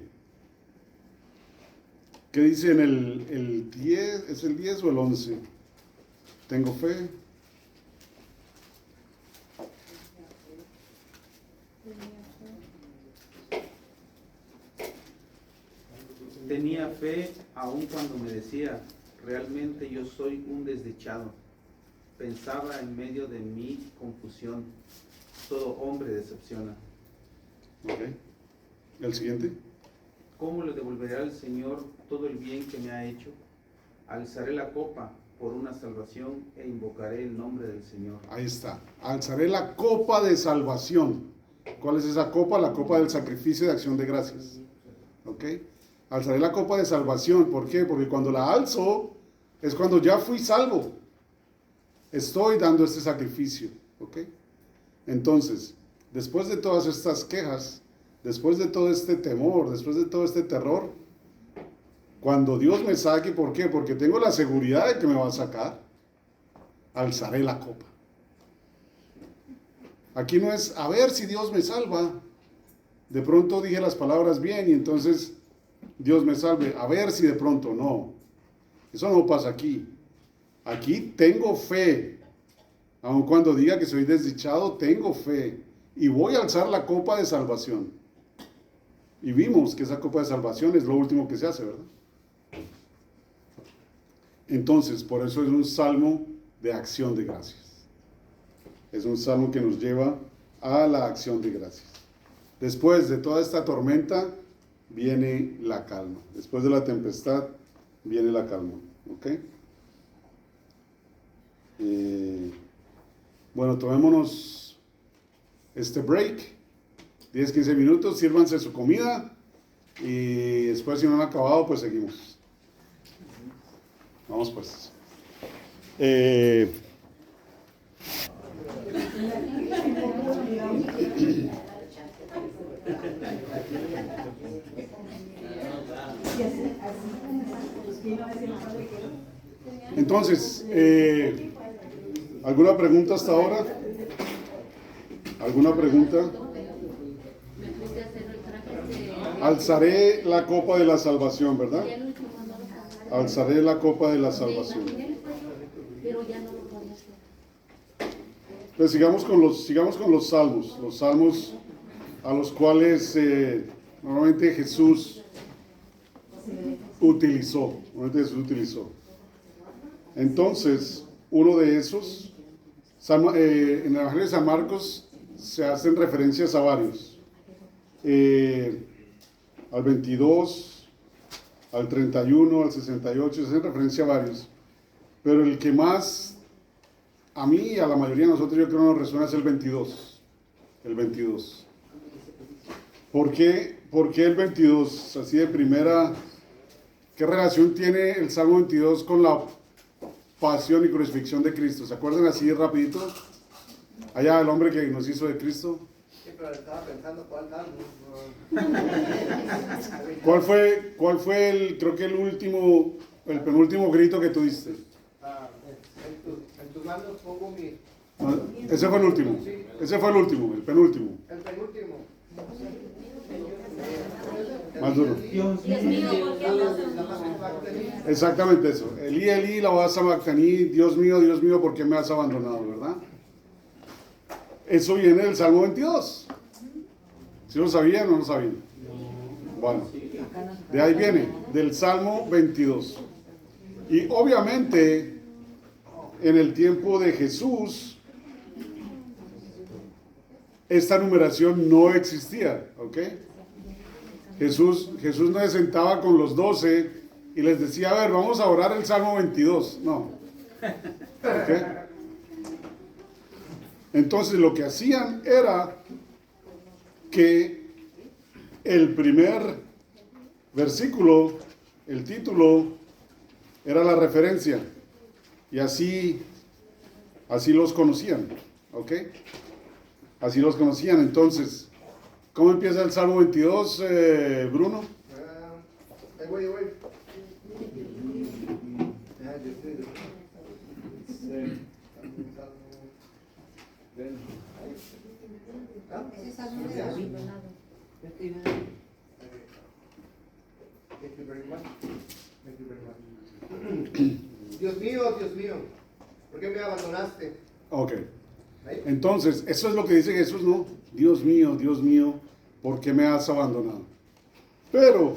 dice en el 10? ¿Es el 10 o el 11? Tengo fe. Tenía fe aun cuando me decía, realmente yo soy un desdichado. Pensaba en medio de mi confusión, todo hombre decepciona. Ok. ¿El siguiente? ¿Cómo le devolveré al Señor todo el bien que me ha hecho? Alzaré la copa por una salvación e invocaré el nombre del Señor. Ahí está. Alzaré la copa de salvación. ¿Cuál es esa copa? La copa del sacrificio de acción de gracias. ¿Ok? Alzaré la copa de salvación. ¿Por qué? Porque cuando la alzo es cuando ya fui salvo. Estoy dando este sacrificio. ¿Ok? Entonces, después de todas estas quejas, después de todo este temor, después de todo este terror, cuando Dios me saque, ¿por qué? Porque tengo la seguridad de que me va a sacar. Alzaré la copa. Aquí no es a ver si Dios me salva. De pronto dije las palabras bien y entonces Dios me salve. A ver si de pronto no. Eso no pasa aquí. Aquí tengo fe. Aun cuando diga que soy desdichado, tengo fe. Y voy a alzar la copa de salvación. Y vimos que esa copa de salvación es lo último que se hace, ¿verdad? Entonces, por eso es un salmo de acción de gracias. Es un salmo que nos lleva a la acción de gracias. Después de toda esta tormenta, viene la calma. Después de la tempestad, viene la calma. ¿Ok? Bueno, tomémonos este break. 10-15 minutos, sírvanse su comida. Y después, si no han acabado, pues seguimos. Vamos pues. Entonces, ¿alguna pregunta hasta ahora? ¿Alguna pregunta? Alzaré la copa de la salvación, ¿verdad? Alzaré la copa de la salvación. Pues sigamos con los salmos a los cuales normalmente Jesús utilizó. Entonces, uno de esos, en el Evangelio de San Marcos se hacen referencias a varios. Al 22, al 31, al 68, se hacen referencia a varios. Pero el que más, a mí y a la mayoría de nosotros, yo creo que nos resuena es el 22. El 22. ¿Por qué el 22? Así de primera, ¿qué relación tiene el Salmo 22 con la pasión y crucifixión de Cristo? ¿Se acuerdan así rapidito? Allá el hombre que nos hizo de Cristo. Sí, pero estaba pensando cuál salmo. ¿Cuál fue el penúltimo grito que tú diste? En tus manos pongo mi... Ese fue el último. El penúltimo. El penúltimo. Más duro. Dios mío, ¿por qué me has abandonado? Exactamente eso. Elí, Elí, lama sabactaní, Dios mío, ¿por qué me has abandonado? ¿Verdad? Eso viene del Salmo 22. ¿Sí lo sabían o no lo sabían? Bueno, de ahí viene, del Salmo 22. Y obviamente, en el tiempo de Jesús, esta numeración no existía, ¿ok? Jesús no se sentaba con los 12 y les decía, a ver, vamos a orar el Salmo 22. No. ¿Ok? Entonces lo que hacían era que el primer versículo, el título, era la referencia. Y así los conocían. ¿Ok? Así los conocían. Entonces, ¿cómo empieza el Salmo 22, Bruno? Ahí voy. Ese salmo de David, ¿verdad? Thank you very much. Dios mío, ¿por qué me abandonaste? Ok. Entonces, eso es lo que dice Jesús, ¿no? Dios mío, ¿por qué me has abandonado? Pero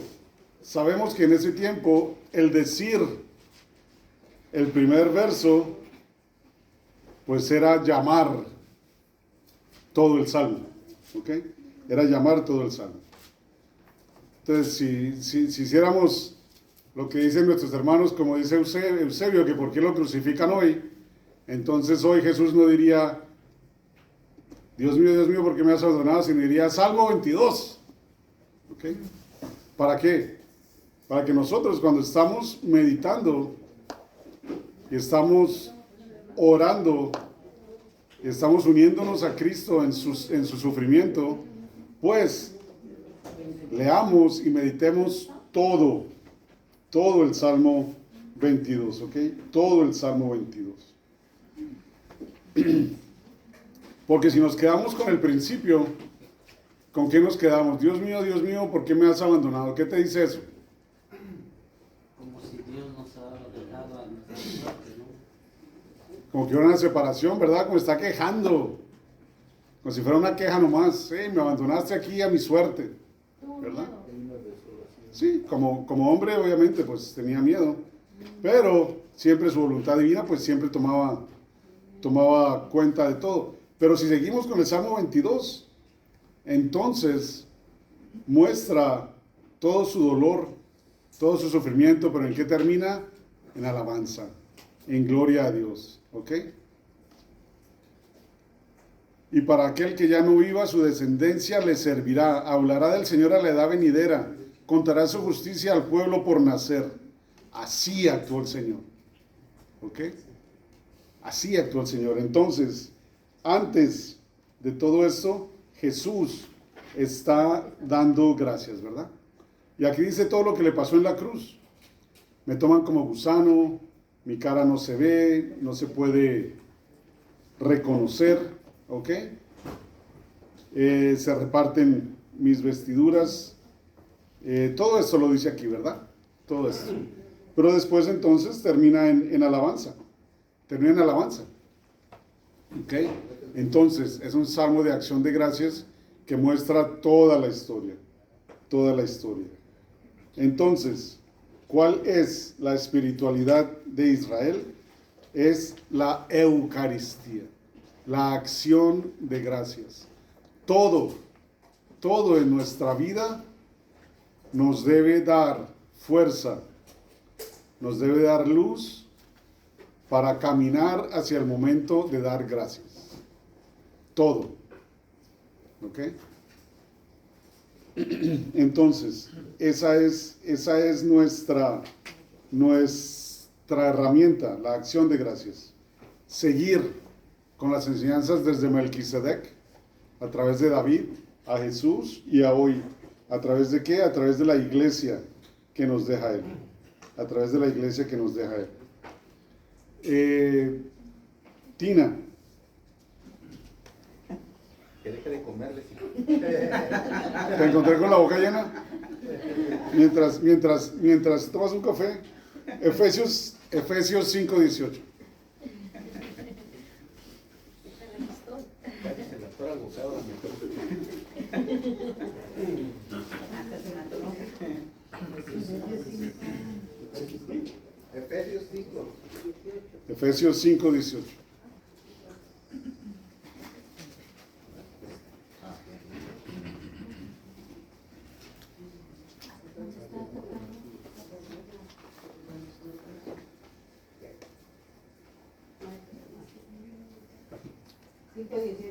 sabemos que en ese tiempo el decir el primer verso, pues era llamar todo el salmo, ¿ok? Era llamar todo el salmo. Entonces, si hiciéramos lo que dicen nuestros hermanos, como dice Eusebio, que por qué lo crucifican hoy, entonces hoy Jesús no diría, Dios mío, ¿por qué me has abandonado? Sino diría Salmo 22. ¿Ok? ¿Para qué? Para que nosotros cuando estamos meditando y estamos orando y estamos uniéndonos a Cristo en su sufrimiento, pues leamos y meditemos todo el Salmo 22, ¿ok? Todo el Salmo 22. Porque si nos quedamos con el principio, ¿con qué nos quedamos? Dios mío, ¿por qué me has abandonado? ¿Qué te dice eso? Como si Dios nos ha dejado a nuestra suerte, ¿no? Como que hubiera una separación, ¿verdad? Como está quejando. Como si fuera una queja nomás. Me abandonaste aquí a mi suerte. Tú tuvo ¿verdad? miedo. Hay una desolación. Sí, como hombre obviamente pues tenía miedo, pero siempre su voluntad divina pues siempre tomaba cuenta de todo. Pero si seguimos con el Salmo 22, entonces muestra todo su dolor, todo su sufrimiento, pero ¿en qué termina? En alabanza, en gloria a Dios, ¿ok? Y para aquel que ya no viva, su descendencia le servirá, hablará del Señor a la edad venidera, contará su justicia al pueblo por nacer. Así actuó el Señor, ¿ok? Así actuó el Señor. Entonces, antes de todo esto, Jesús está dando gracias, ¿verdad? Y aquí dice todo lo que le pasó en la cruz. Me toman como gusano, mi cara no se ve, no se puede reconocer, ¿ok? Se reparten mis vestiduras. Todo esto lo dice aquí, ¿verdad? Todo esto. Pero después entonces termina en alabanza. Termina en alabanza. ¿Ok? Entonces es un salmo de acción de gracias que muestra toda la historia. Toda la historia. Entonces, ¿cuál es la espiritualidad de Israel? Es la Eucaristía, la acción de gracias. Todo en nuestra vida nos debe dar fuerza, nos debe dar luz para caminar hacia el momento de dar gracias. Todo. ¿Ok? Entonces, esa es nuestra herramienta, la acción de gracias. Seguir con las enseñanzas desde Melquisedec, a través de David, a Jesús y a hoy. ¿A través de qué? A través de la iglesia que nos deja Él. A través de la iglesia que nos deja Él. Tina. Que deje de comerles. Te encontré con la boca llena. Mientras tomas un café. Efesios 5:18. Se la fuera gozado, Efesios 5. Efesios 5:18.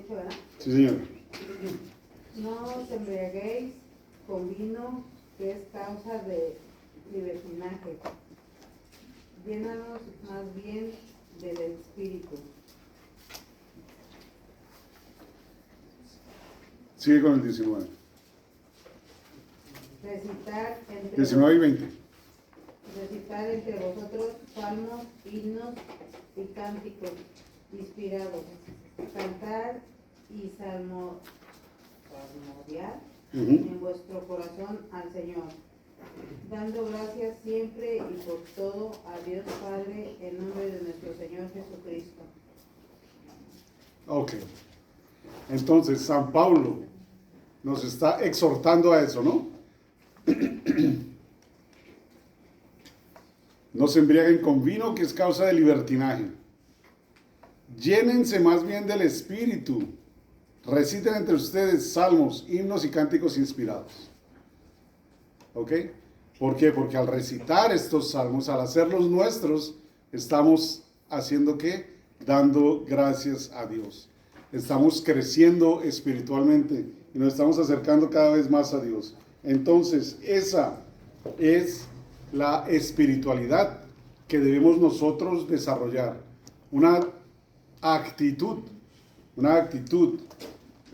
¿verdad? Sí, señor. No os embriaguéis con vino, que es causa de libertinaje. Llénanos más bien del Espíritu. Sigue con el 19. Recitar entre 19 y 20. Recitar entre vosotros salmos, himnos y cánticos inspirados. Cantar y salmodiar en vuestro corazón al Señor, dando gracias siempre y por todo a Dios Padre en nombre de nuestro Señor Jesucristo. Ok. Entonces, San Pablo nos está exhortando a eso, ¿no? No se embriaguen con vino, que es causa de libertinaje. Llénense más bien del Espíritu. Reciten entre ustedes salmos, himnos y cánticos inspirados. ¿Ok? ¿Por qué? Porque al recitar estos salmos, al hacerlos nuestros, estamos haciendo ¿qué? Dando gracias a Dios. Estamos creciendo espiritualmente y nos estamos acercando cada vez más a Dios. Entonces, esa es la espiritualidad que debemos nosotros desarrollar. Una actitud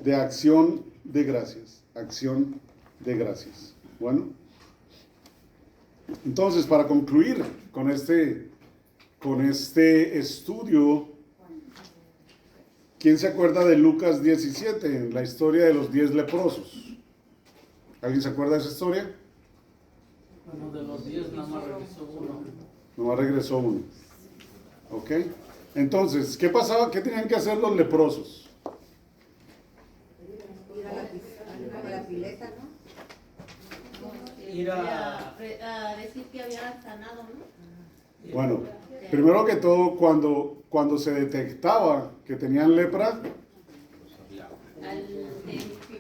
de acción de gracias. Acción de gracias. Bueno, entonces, para concluir con este estudio, ¿quién se acuerda de Lucas 17, la historia de los 10 leprosos? ¿Alguien se acuerda de esa historia? Bueno, de los 10 nada más regresó uno. Nomás regresó uno. ¿Ok? Entonces, ¿qué pasaba? ¿Qué tenían que hacer los leprosos? Ir a la pileta, ¿no? ir a... a decir que había sanado, ¿no? Bueno, primero que todo, cuando se detectaba que tenían lepra,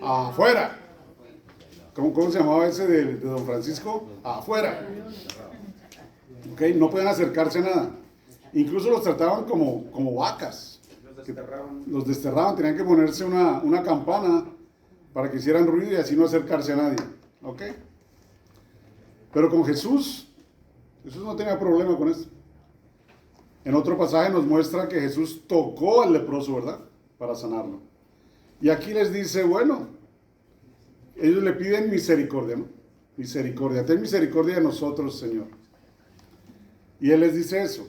afuera. ¿Cómo se llamaba ese de don Francisco? Afuera. ¿Ok? No podían acercarse a nada. Incluso los trataban como vacas. Los desterraban, tenían que ponerse una campana para que hicieran ruido y así no acercarse a nadie. ¿Ok? Pero con Jesús no tenía problema con eso. En otro pasaje nos muestra que Jesús tocó al leproso, ¿verdad? Para sanarlo. Y aquí les dice, bueno, ellos le piden misericordia, ¿no? Misericordia, ten misericordia de nosotros, Señor. Y Él les dice eso.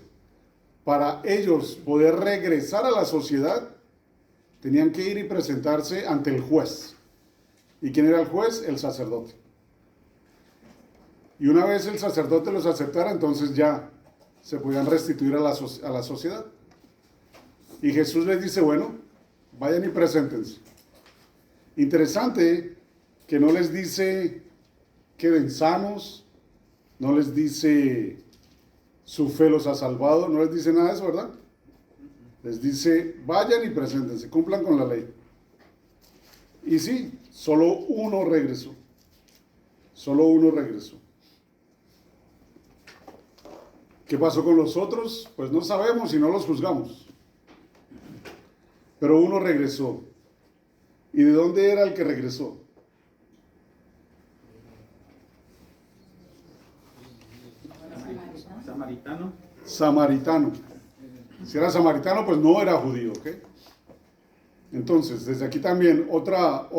Para ellos poder regresar a la sociedad, tenían que ir y presentarse ante el juez. ¿Y quién era el juez? El sacerdote. Y una vez el sacerdote los aceptara, entonces ya se podían restituir a la sociedad. Y Jesús les dice, bueno, vayan y preséntense. Interesante que no les dice queden sanos, no les dice su fe los ha salvado, no les dice nada de eso, ¿verdad? Les dice, vayan y preséntense, cumplan con la ley. Y sí, solo uno regresó. Solo uno regresó. ¿Qué pasó con los otros? Pues no sabemos y no los juzgamos. Pero uno regresó. ¿Y de dónde era el que regresó? Samaritano. Samaritano. Si era samaritano, pues no era judío, ¿ok? Entonces, desde aquí también otra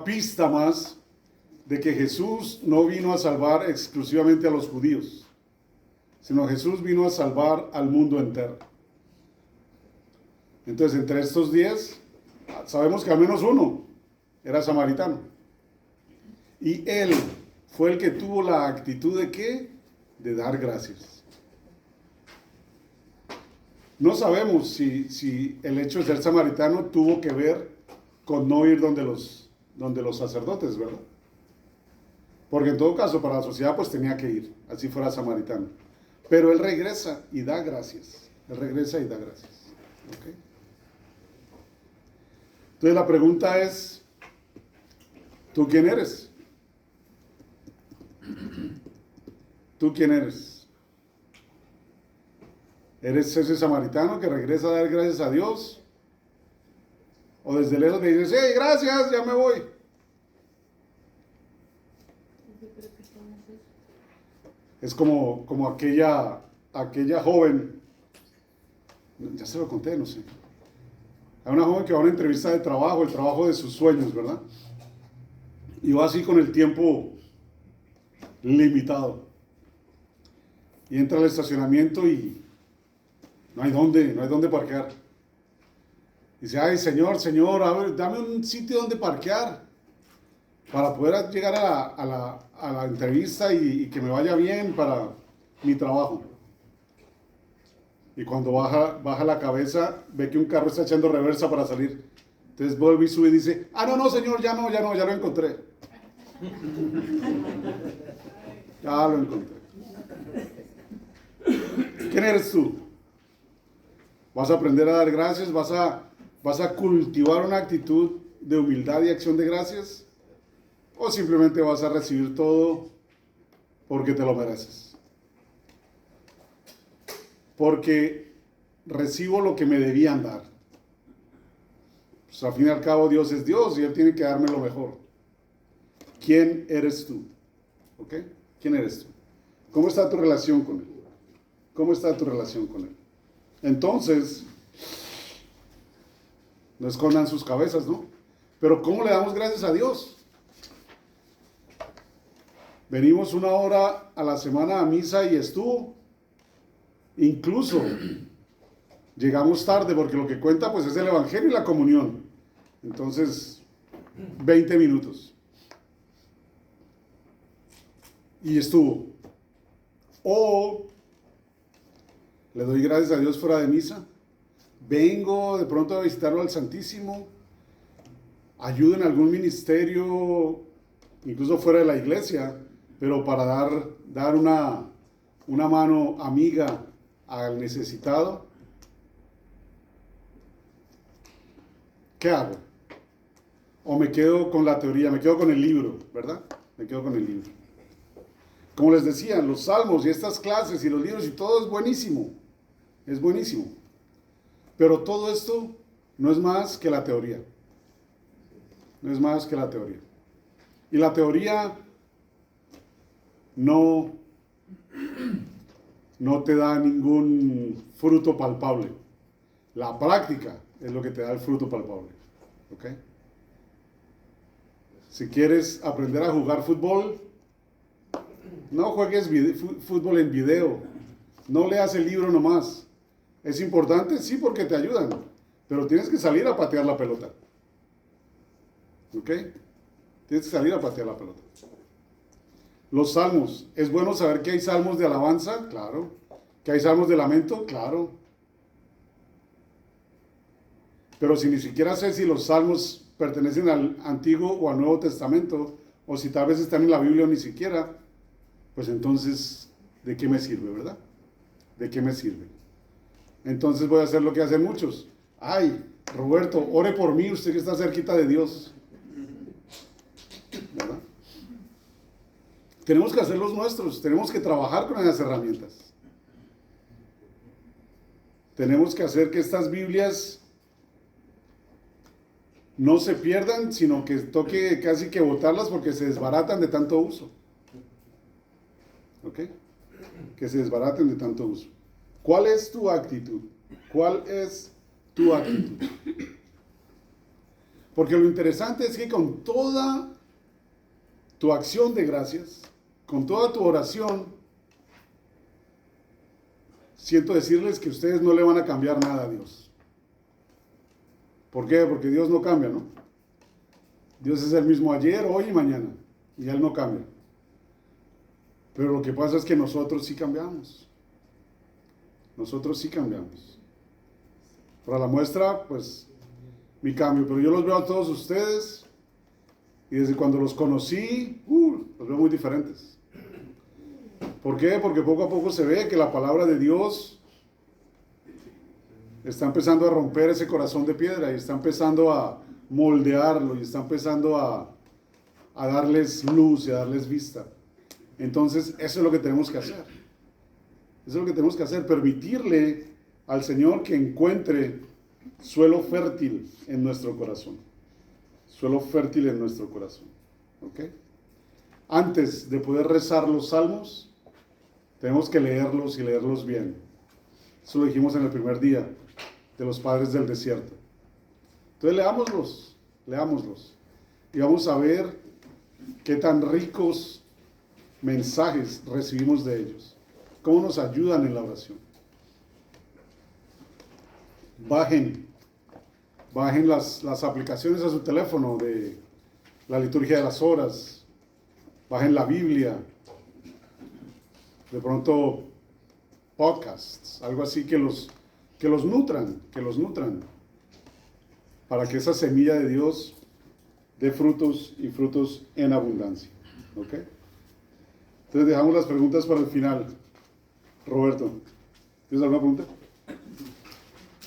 pista más de que Jesús no vino a salvar exclusivamente a los judíos, sino Jesús vino a salvar al mundo entero. Entonces, entre estos 10, sabemos que al menos uno era samaritano. Y él fue el que tuvo la actitud de ¿qué? De dar gracias. No sabemos si el hecho de ser samaritano tuvo que ver con no ir donde los sacerdotes, ¿verdad? Porque en todo caso, para la sociedad, pues tenía que ir, así fuera samaritano. Pero él regresa y da gracias. Él regresa y da gracias. ¿Ok? Entonces la pregunta es, ¿tú quién eres? ¿Tú quién eres? ¿Eres ese samaritano que regresa a dar gracias a Dios? ¿O desde lejos le dices, hey, gracias, ya me voy? Es como aquella joven, ya se lo conté, no sé. Hay una joven que va a una entrevista de trabajo, el trabajo de sus sueños, ¿verdad? Y va así con el tiempo limitado. Y entra al estacionamiento y no hay dónde parquear. Dice, ay, señor, a ver, dame un sitio donde parquear para poder llegar a la entrevista y que me vaya bien para mi trabajo. Y cuando baja la cabeza, ve que un carro está echando reversa para salir. Entonces vuelve y sube y dice, no, señor, ya lo encontré. Ya lo encontré. ¿Quién eres tú? ¿Vas a aprender a dar gracias? ¿Vas a cultivar una actitud de humildad y acción de gracias? ¿O simplemente vas a recibir todo porque te lo mereces? Porque recibo lo que me debían dar. Pues al fin y al cabo Dios es Dios y Él tiene que darme lo mejor. ¿Quién eres tú? ¿Ok? ¿Quién eres tú? ¿Cómo está tu relación con Él? ¿Cómo está tu relación con Él? Entonces, no escondan sus cabezas, ¿no? Pero ¿cómo le damos gracias a Dios? Venimos 1 hora a la semana a misa y estuvo. Incluso llegamos tarde porque lo que cuenta pues es el evangelio y la comunión. Entonces, 20 minutos. Y estuvo. O le doy gracias a Dios fuera de misa. Vengo de pronto a visitarlo al Santísimo. ayuda en algún ministerio, incluso fuera de la iglesia, pero para dar una mano amiga al necesitado, ¿qué hago? O me quedo con la teoría, me quedo con el libro, ¿verdad? Me quedo con el libro. Como les decía, los salmos y estas clases y los libros y todo es buenísimo. Es buenísimo. Pero todo esto no es más que la teoría. No es más que la teoría. Y la teoría no te da ningún fruto palpable. La práctica es lo que te da el fruto palpable. ¿Ok? Si quieres aprender a jugar fútbol, no juegues fútbol en video. No leas el libro nomás. ¿Es importante? Sí, porque te ayudan. Pero tienes que salir a patear la pelota. ¿Ok? Tienes que salir a patear la pelota. Los salmos. ¿Es bueno saber que hay salmos de alabanza? Claro. ¿Que hay salmos de lamento? Claro. Pero si ni siquiera sé si los salmos pertenecen al Antiguo o al Nuevo Testamento, o si tal vez están en la Biblia o ni siquiera, pues entonces, ¿de qué me sirve, verdad? ¿De qué me sirve? Entonces voy a hacer lo que hacen muchos. Ay, Roberto, ore por mí, usted que está cerquita de Dios. ¿Verdad? Tenemos que hacer los nuestros, tenemos que trabajar con esas herramientas. Tenemos que hacer que estas Biblias no se pierdan, sino que toque casi que botarlas porque se desbaratan de tanto uso. ¿Ok? Que se desbaraten de tanto uso. ¿Cuál es tu actitud? ¿Cuál es tu actitud? Porque lo interesante es que con toda tu acción de gracias, con toda tu oración, siento decirles que ustedes no le van a cambiar nada a Dios. ¿Por qué? Porque Dios no cambia, ¿no? Dios es el mismo ayer, hoy y mañana, y Él no cambia. Pero lo que pasa es que nosotros sí cambiamos. Nosotros sí cambiamos. Para la muestra, pues, mi cambio. Pero yo los veo a todos ustedes, y desde cuando los conocí, los veo muy diferentes. ¿Por qué? Porque poco a poco se ve que la palabra de Dios está empezando a romper ese corazón de piedra y está empezando a moldearlo y está empezando a darles luz y a darles vista. Entonces, eso es lo que tenemos que hacer. Eso es lo que tenemos que hacer, permitirle al Señor que encuentre suelo fértil en nuestro corazón. Suelo fértil en nuestro corazón. ¿Ok? Antes de poder rezar los salmos, tenemos que leerlos y leerlos bien. Eso lo dijimos en el primer día de los padres del desierto. Entonces leámoslos. Y vamos a ver qué tan ricos mensajes recibimos de ellos. Cómo nos ayudan en la oración. Bajen las aplicaciones a su teléfono de la liturgia de las horas. Bajen la Biblia. De pronto podcasts, algo así que los nutran, para que esa semilla de Dios dé frutos y frutos en abundancia. ¿Ok? Entonces dejamos las preguntas para el final. Roberto, ¿tienes alguna pregunta?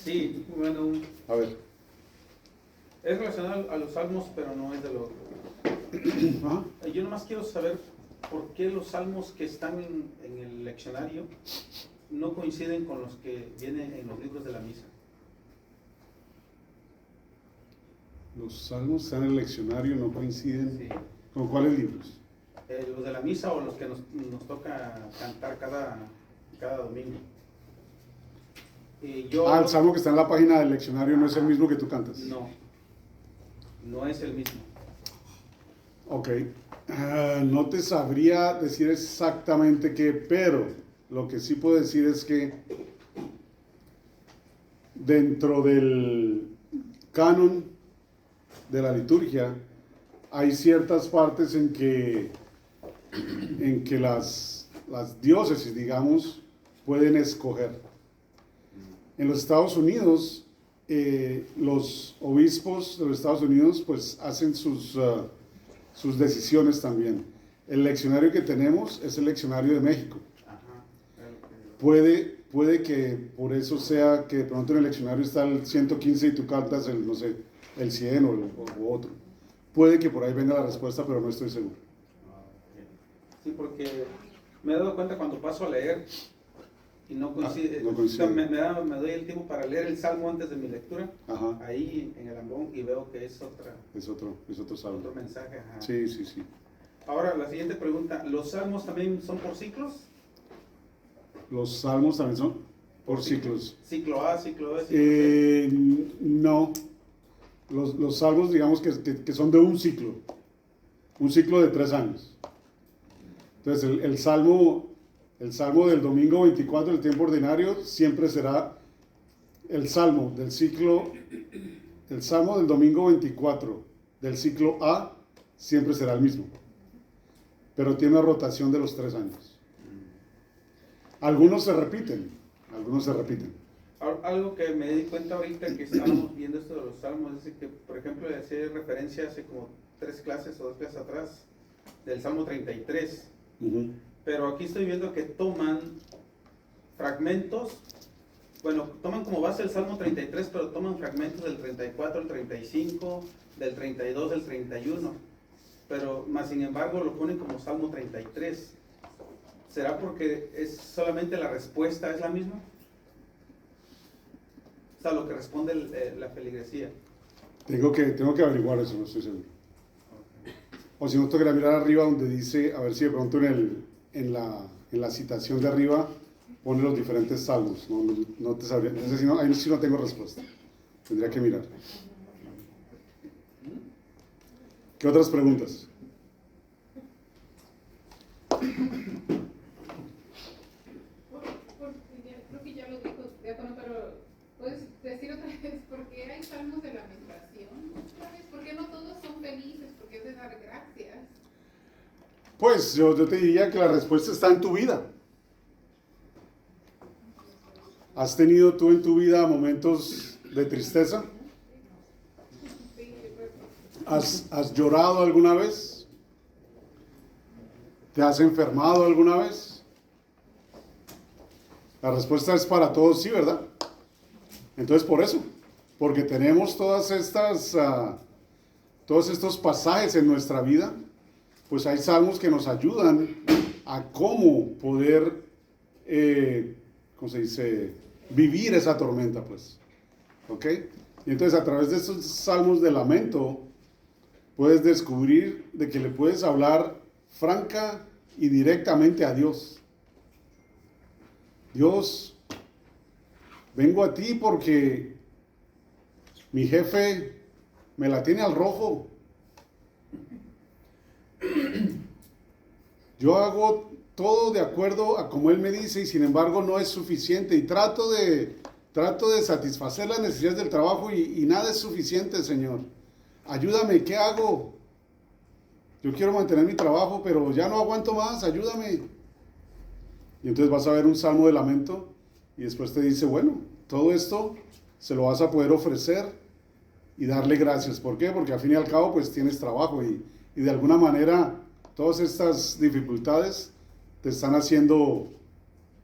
Sí, bueno, A ver. es relacionado a los salmos, pero no es de lo otro. Ajá. Yo nomás quiero saber por qué los salmos que están en el leccionario no coinciden con los que vienen en los libros de la misa. Los salmos están en el leccionario, no coinciden. Sí. ¿Con cuáles libros? Los de la misa o los que nos toca cantar cada domingo. El salmo que está en la página del leccionario no es el mismo que tú cantas. No es el mismo. Ok. No te sabría decir exactamente qué, pero lo que sí puedo decir es que dentro del canon de la liturgia hay ciertas partes en que las diócesis, digamos, pueden escoger. En los Estados Unidos los obispos de los Estados Unidos pues hacen sus decisiones también. El leccionario que tenemos es el leccionario de México. Ajá. Puede que por eso sea que de pronto en el leccionario está el 115 y tú cantas el, no sé, el 100 o otro. Puede que por ahí venga la respuesta, pero no estoy seguro. Sí, porque me he dado cuenta cuando paso a leer y no coincide. no coincide. O sea, me doy el tiempo para leer el salmo antes de mi lectura. Ajá. Ahí en el ambón y veo que es Es otro salmo. otro mensaje. Ajá. Sí, sí, sí. Ahora, la siguiente pregunta. ¿Los salmos también son por ciclos? Los salmos también son por ciclos. Ciclo A, ciclo B, ciclo C. No. Los salmos, digamos que son de un ciclo de 3 años. Entonces, el salmo del domingo 24 del tiempo ordinario siempre será el salmo del domingo 24 del ciclo A siempre será el mismo. Pero tiene una rotación de los 3 años. Algunos se repiten. Algo que me di cuenta ahorita que estábamos viendo esto de los salmos es que, por ejemplo, le hacía referencia hace como 3 clases o 2 clases atrás del Salmo 33. Pero aquí estoy viendo que toman fragmentos, bueno, toman como base el Salmo 33, pero toman fragmentos del 34, el 35, del 32, del 31. Pero, más sin embargo, lo ponen como Salmo 33. ¿Será porque es solamente la respuesta es la misma? O sea, lo que responde la feligresía. Tengo que averiguar eso, no estoy seguro. O si no, toca mirar arriba donde dice, a ver si de pronto en la citación de arriba pone los diferentes salmos. No te sabría, ahí sí no tengo respuesta. Tendría que mirar. ¿Qué otras preguntas? Creo que ya lo dijo, pero ¿puedes decir otra vez por qué hay salmos de lamentación? ¿Por qué no todos son felices? ¿Por qué es de dar gracias? Pues yo te diría que la respuesta está en tu vida. ¿Has tenido tú en tu vida momentos de tristeza? ¿Has llorado alguna vez? ¿Te has enfermado alguna vez? La respuesta es para todos sí, ¿verdad? Entonces por eso, porque tenemos todos estos pasajes en nuestra vida, pues hay salmos que nos ayudan a cómo poder, ¿cómo se dice? Vivir esa tormenta, pues. ¿Ok? Y entonces a través de estos salmos de lamento, puedes descubrir de que le puedes hablar franca y directamente a Dios. Dios, vengo a ti porque mi jefe me la tiene al rojo. Yo hago todo de acuerdo a como él me dice y sin embargo no es suficiente y trato de satisfacer las necesidades del trabajo y nada es suficiente, Señor. Ayúdame, ¿qué hago? Yo quiero mantener mi trabajo, pero ya no aguanto más, ayúdame. Y entonces vas a ver un salmo de lamento y después te dice, bueno, todo esto se lo vas a poder ofrecer y darle gracias. ¿Por qué? Porque al fin y al cabo pues tienes trabajo y de alguna manera todas estas dificultades te están haciendo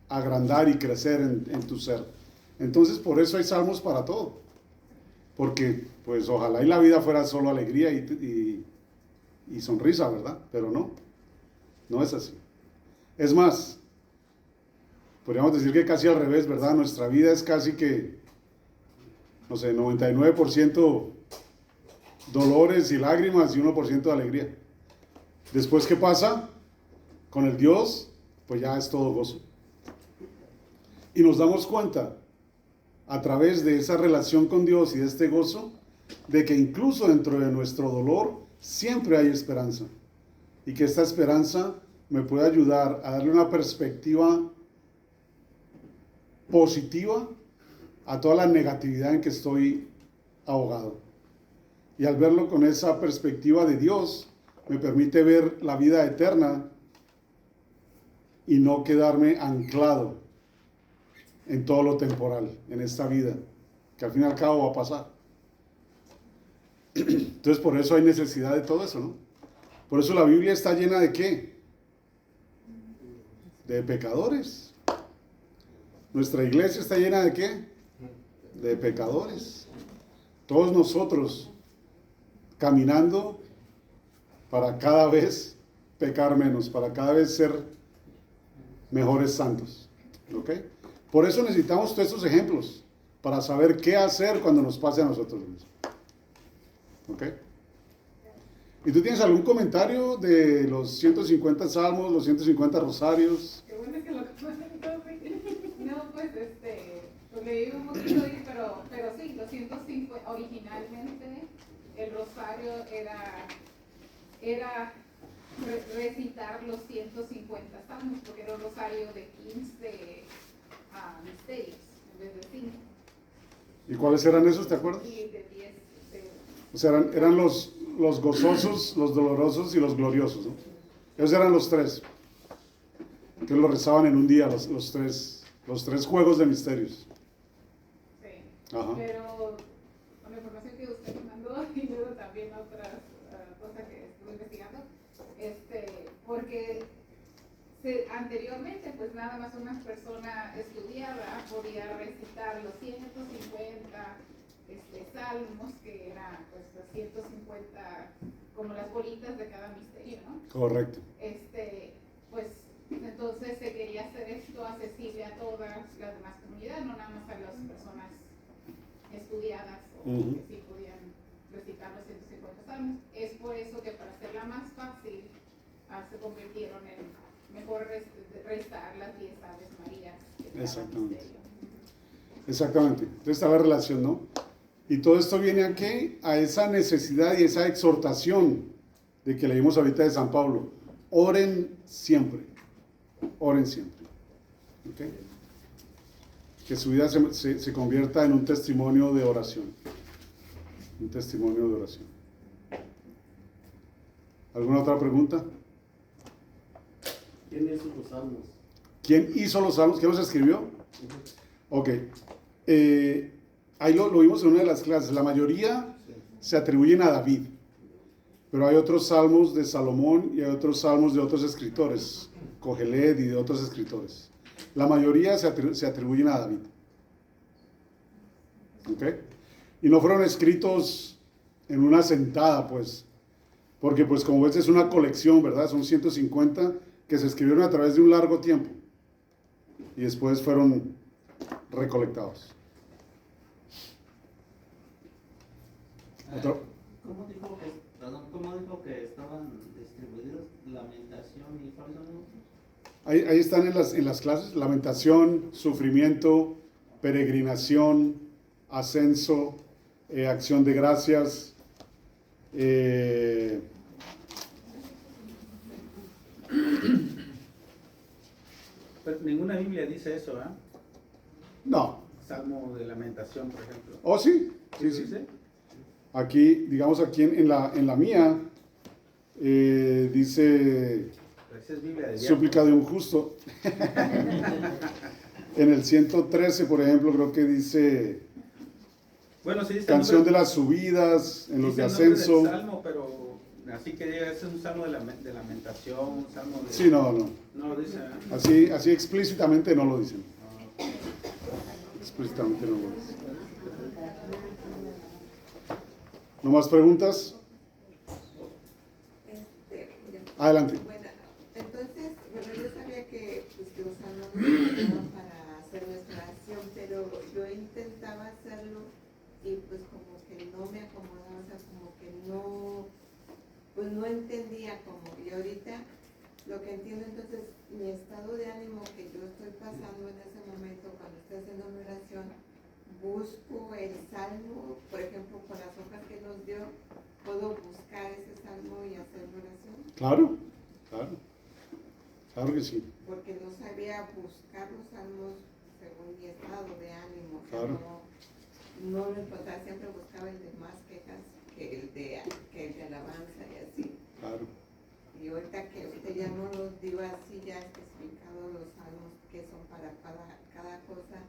agrandar y crecer en tu ser. Entonces por eso hay salmos para todo. Porque pues ojalá y la vida fuera solo alegría y sonrisa, ¿verdad? Pero no es así. Es más, podríamos decir que casi al revés, ¿verdad? Nuestra vida es casi que, no sé, 99% dolores y lágrimas y 1% de alegría. Después, ¿qué pasa? Con el Dios, pues ya es todo gozo. Y nos damos cuenta, a través de esa relación con Dios y de este gozo, de que incluso dentro de nuestro dolor, siempre hay esperanza. Y que esta esperanza me puede ayudar a darle una perspectiva positiva a toda la negatividad en que estoy ahogado. Y al verlo con esa perspectiva de Dios, me permite ver la vida eterna y no quedarme anclado en todo lo temporal, en esta vida. que al fin y al cabo va a pasar. Entonces por eso hay necesidad de todo eso, ¿no? Por eso la Biblia está llena de ¿qué? De pecadores. Nuestra iglesia está llena de ¿qué? De pecadores. Todos nosotros caminando para cada vez pecar menos, para cada vez ser mejores santos. ¿Ok? Por eso necesitamos todos estos ejemplos, para saber qué hacer cuando nos pase a nosotros mismos. ¿Ok? ¿Y tú tienes algún comentario de los 150 salmos, los 150 rosarios? Qué bueno que lo comentas. No, pues pues leí un poquito ahí, pero sí, los 150, originalmente el rosario era recitar los 150 salmos, porque era un rosario de 15 misterios en vez de 5. ¿Y cuáles eran esos, te acuerdas? Y de 10. O sea, eran los gozosos, los dolorosos y los gloriosos, ¿no? Esos eran los tres. Que lo rezaban en un día, los tres juegos de misterios. Sí. Ajá. Pero con la información que usted me mandó y luego también otras cosas que estuve investigando, porque anteriormente pues nada más una persona estudiada podía recitar los 150 salmos, que eran pues los 150 como las bolitas de cada misterio, ¿no? Correcto. Pues entonces se quería hacer esto accesible a todas las demás comunidades, no nada más a las personas estudiadas o que sí podían recitar los 150 salmos. Es por eso que para hacerla más fácil se convirtieron en mejor rezar las 10 Aves Marías. Exactamente. Exactamente. Entonces está la relación, ¿no? Y todo esto viene a ¿qué? A esa necesidad y esa exhortación de que leímos ahorita de San Pablo. Oren siempre. Oren siempre. ¿Ok? Que su vida se convierta en un testimonio de oración. Un testimonio de oración. ¿Alguna otra pregunta? ¿Quién hizo los salmos? ¿Quién hizo los salmos? ¿Quién los escribió? Ok. Ahí lo vimos en una de las clases. La mayoría se atribuyen a David. Pero hay otros salmos de Salomón y hay otros salmos de otros escritores. Cogelet y de otros escritores. La mayoría se atribuyen a David. ¿Ok? Y no fueron escritos en una sentada, pues. Porque, pues, como ves, es una colección, ¿verdad? Son 150 que se escribieron a través de un largo tiempo. Y después fueron recolectados. ¿Otro? ¿Cómo dijo que estaban distribuidos? Lamentación y cuáles son los otros? Ahí están en las clases: lamentación, sufrimiento, peregrinación, ascenso, acción de gracias, Pero ninguna Biblia dice eso, ¿ah? no. Salmo de lamentación, por ejemplo. Oh, sí, sí, sí. ¿Dice? Aquí, digamos, aquí en la mía, dice Pero esa es Biblia de súplica de un justo. En el 113, por ejemplo, creo que dice Bueno, sí dice canción de el nombre- las subidas, en los de dice el nombre ascenso. del salmo, pero así que diga, es un salmo de lamentación, un salmo de... Sí, no. No lo dice, ¿ah? Así explícitamente no lo dicen. No. Explícitamente no lo dicen. ¿No más preguntas? Adelante. Bueno, entonces, yo sabía que los salmos nos ayudaban para hacer nuestra oración, pero yo intentaba hacerlo y pues como que no me acomodaba, o sea, como que no entendía como. Y ahorita lo que entiendo entonces, mi estado de ánimo que yo estoy pasando en ese momento cuando estoy haciendo mi oración, busco el salmo, por ejemplo, con las hojas que nos dio, puedo buscar ese salmo y hacer mi oración. Claro que sí. Porque no sabía buscar los salmos según mi estado de ánimo. Claro. No lo encontraba, siempre buscaba el de más quejas que el de alabanza y así. Claro. Y ahorita que usted ya no los dio así, ya especificado los salmos que son para cada cosa,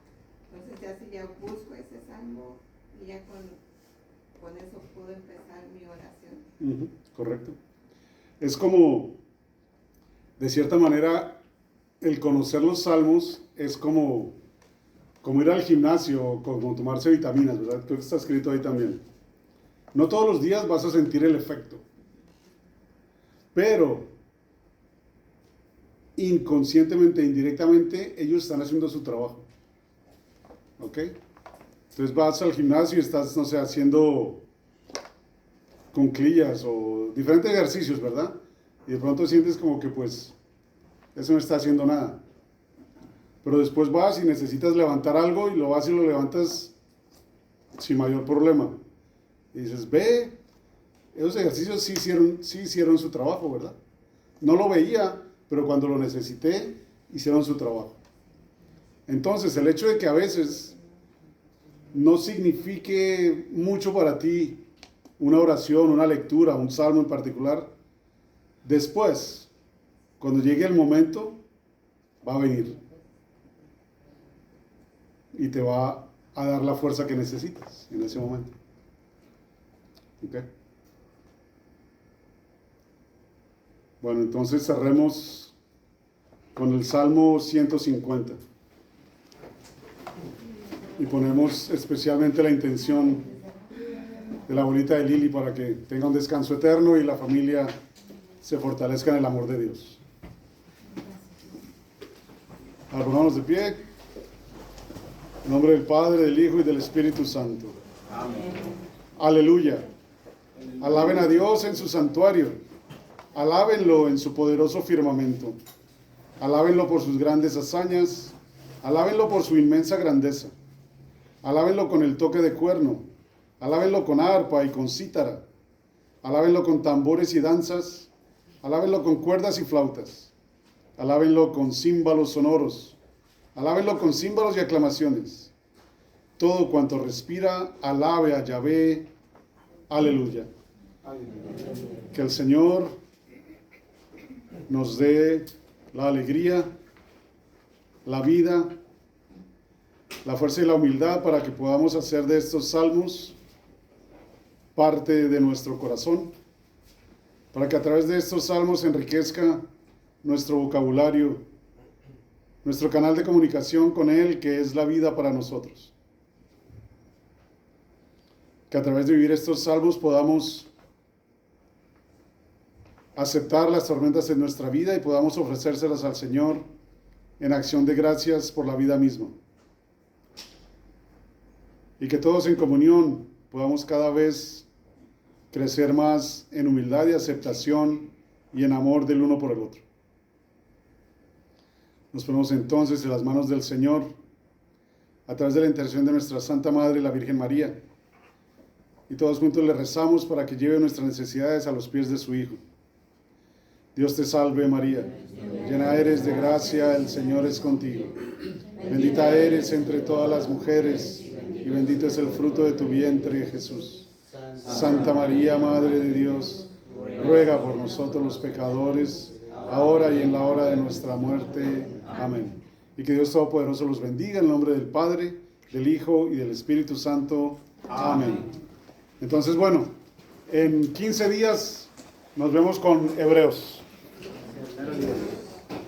Entonces ya si ya busco ese salmo y ya con eso puedo empezar mi oración. Correcto. Es como, de cierta manera, el conocer los salmos es como ir al gimnasio, como tomarse vitaminas, ¿verdad? Creo que está escrito ahí también. No todos los días vas a sentir el efecto, pero inconscientemente, indirectamente, ellos están haciendo su trabajo. ¿Ok? Entonces vas al gimnasio y estás, no sé, haciendo cuclillas o diferentes ejercicios, ¿verdad? Y de pronto sientes como que pues eso no está haciendo nada. Pero después vas y necesitas levantar algo y lo vas y lo levantas sin mayor problema. Y dices, ve, esos ejercicios sí hicieron su trabajo, ¿verdad? No lo veía, pero cuando lo necesité, hicieron su trabajo. Entonces, el hecho de que a veces no signifique mucho para ti una oración, una lectura, un salmo en particular, después, cuando llegue el momento, va a venir y te va a dar la fuerza que necesitas en ese momento. ¿Ok? Bueno, entonces cerremos con el Salmo 150 y ponemos especialmente la intención de la abuelita de Lili para que tenga un descanso eterno y la familia se fortalezca en el amor de Dios. Ahora pongámonos de pie. En nombre del Padre, del Hijo y del Espíritu Santo. Amén. Aleluya. Alaben a Dios en su santuario. Alábenlo en su poderoso firmamento. Alábenlo por sus grandes hazañas. Alábenlo por su inmensa grandeza. Alábenlo con el toque de cuerno. Alábenlo con arpa y con cítara. Alábenlo con tambores y danzas. Alábenlo con cuerdas y flautas. Alábenlo con címbalos sonoros. Alábenlo con címbalos y aclamaciones. Todo cuanto respira, alabe a Yahvé. Aleluya. Que el Señor nos dé la alegría, la vida, la fuerza y la humildad para que podamos hacer de estos salmos parte de nuestro corazón, para que a través de estos salmos enriquezca nuestro vocabulario, nuestro canal de comunicación con Él, que es la vida para nosotros. Que a través de vivir estos salmos podamos aceptar las tormentas en nuestra vida y podamos ofrecérselas al Señor en acción de gracias por la vida misma. Y que todos en comunión podamos cada vez crecer más en humildad y aceptación y en amor del uno por el otro. Nos ponemos entonces en las manos del Señor a través de la intercesión de nuestra Santa Madre, la Virgen María. Y todos juntos le rezamos para que lleve nuestras necesidades a los pies de su Hijo. Dios te salve María, llena eres de gracia, el Señor es contigo. Bendita eres entre todas las mujeres y bendito es el fruto de tu vientre, Jesús. Santa María, Madre de Dios, ruega por nosotros los pecadores, ahora y en la hora de nuestra muerte. Amén. Y que Dios Todopoderoso los bendiga en el nombre del Padre, del Hijo y del Espíritu Santo. Amén. Entonces, bueno, en 15 días nos vemos con Hebreos.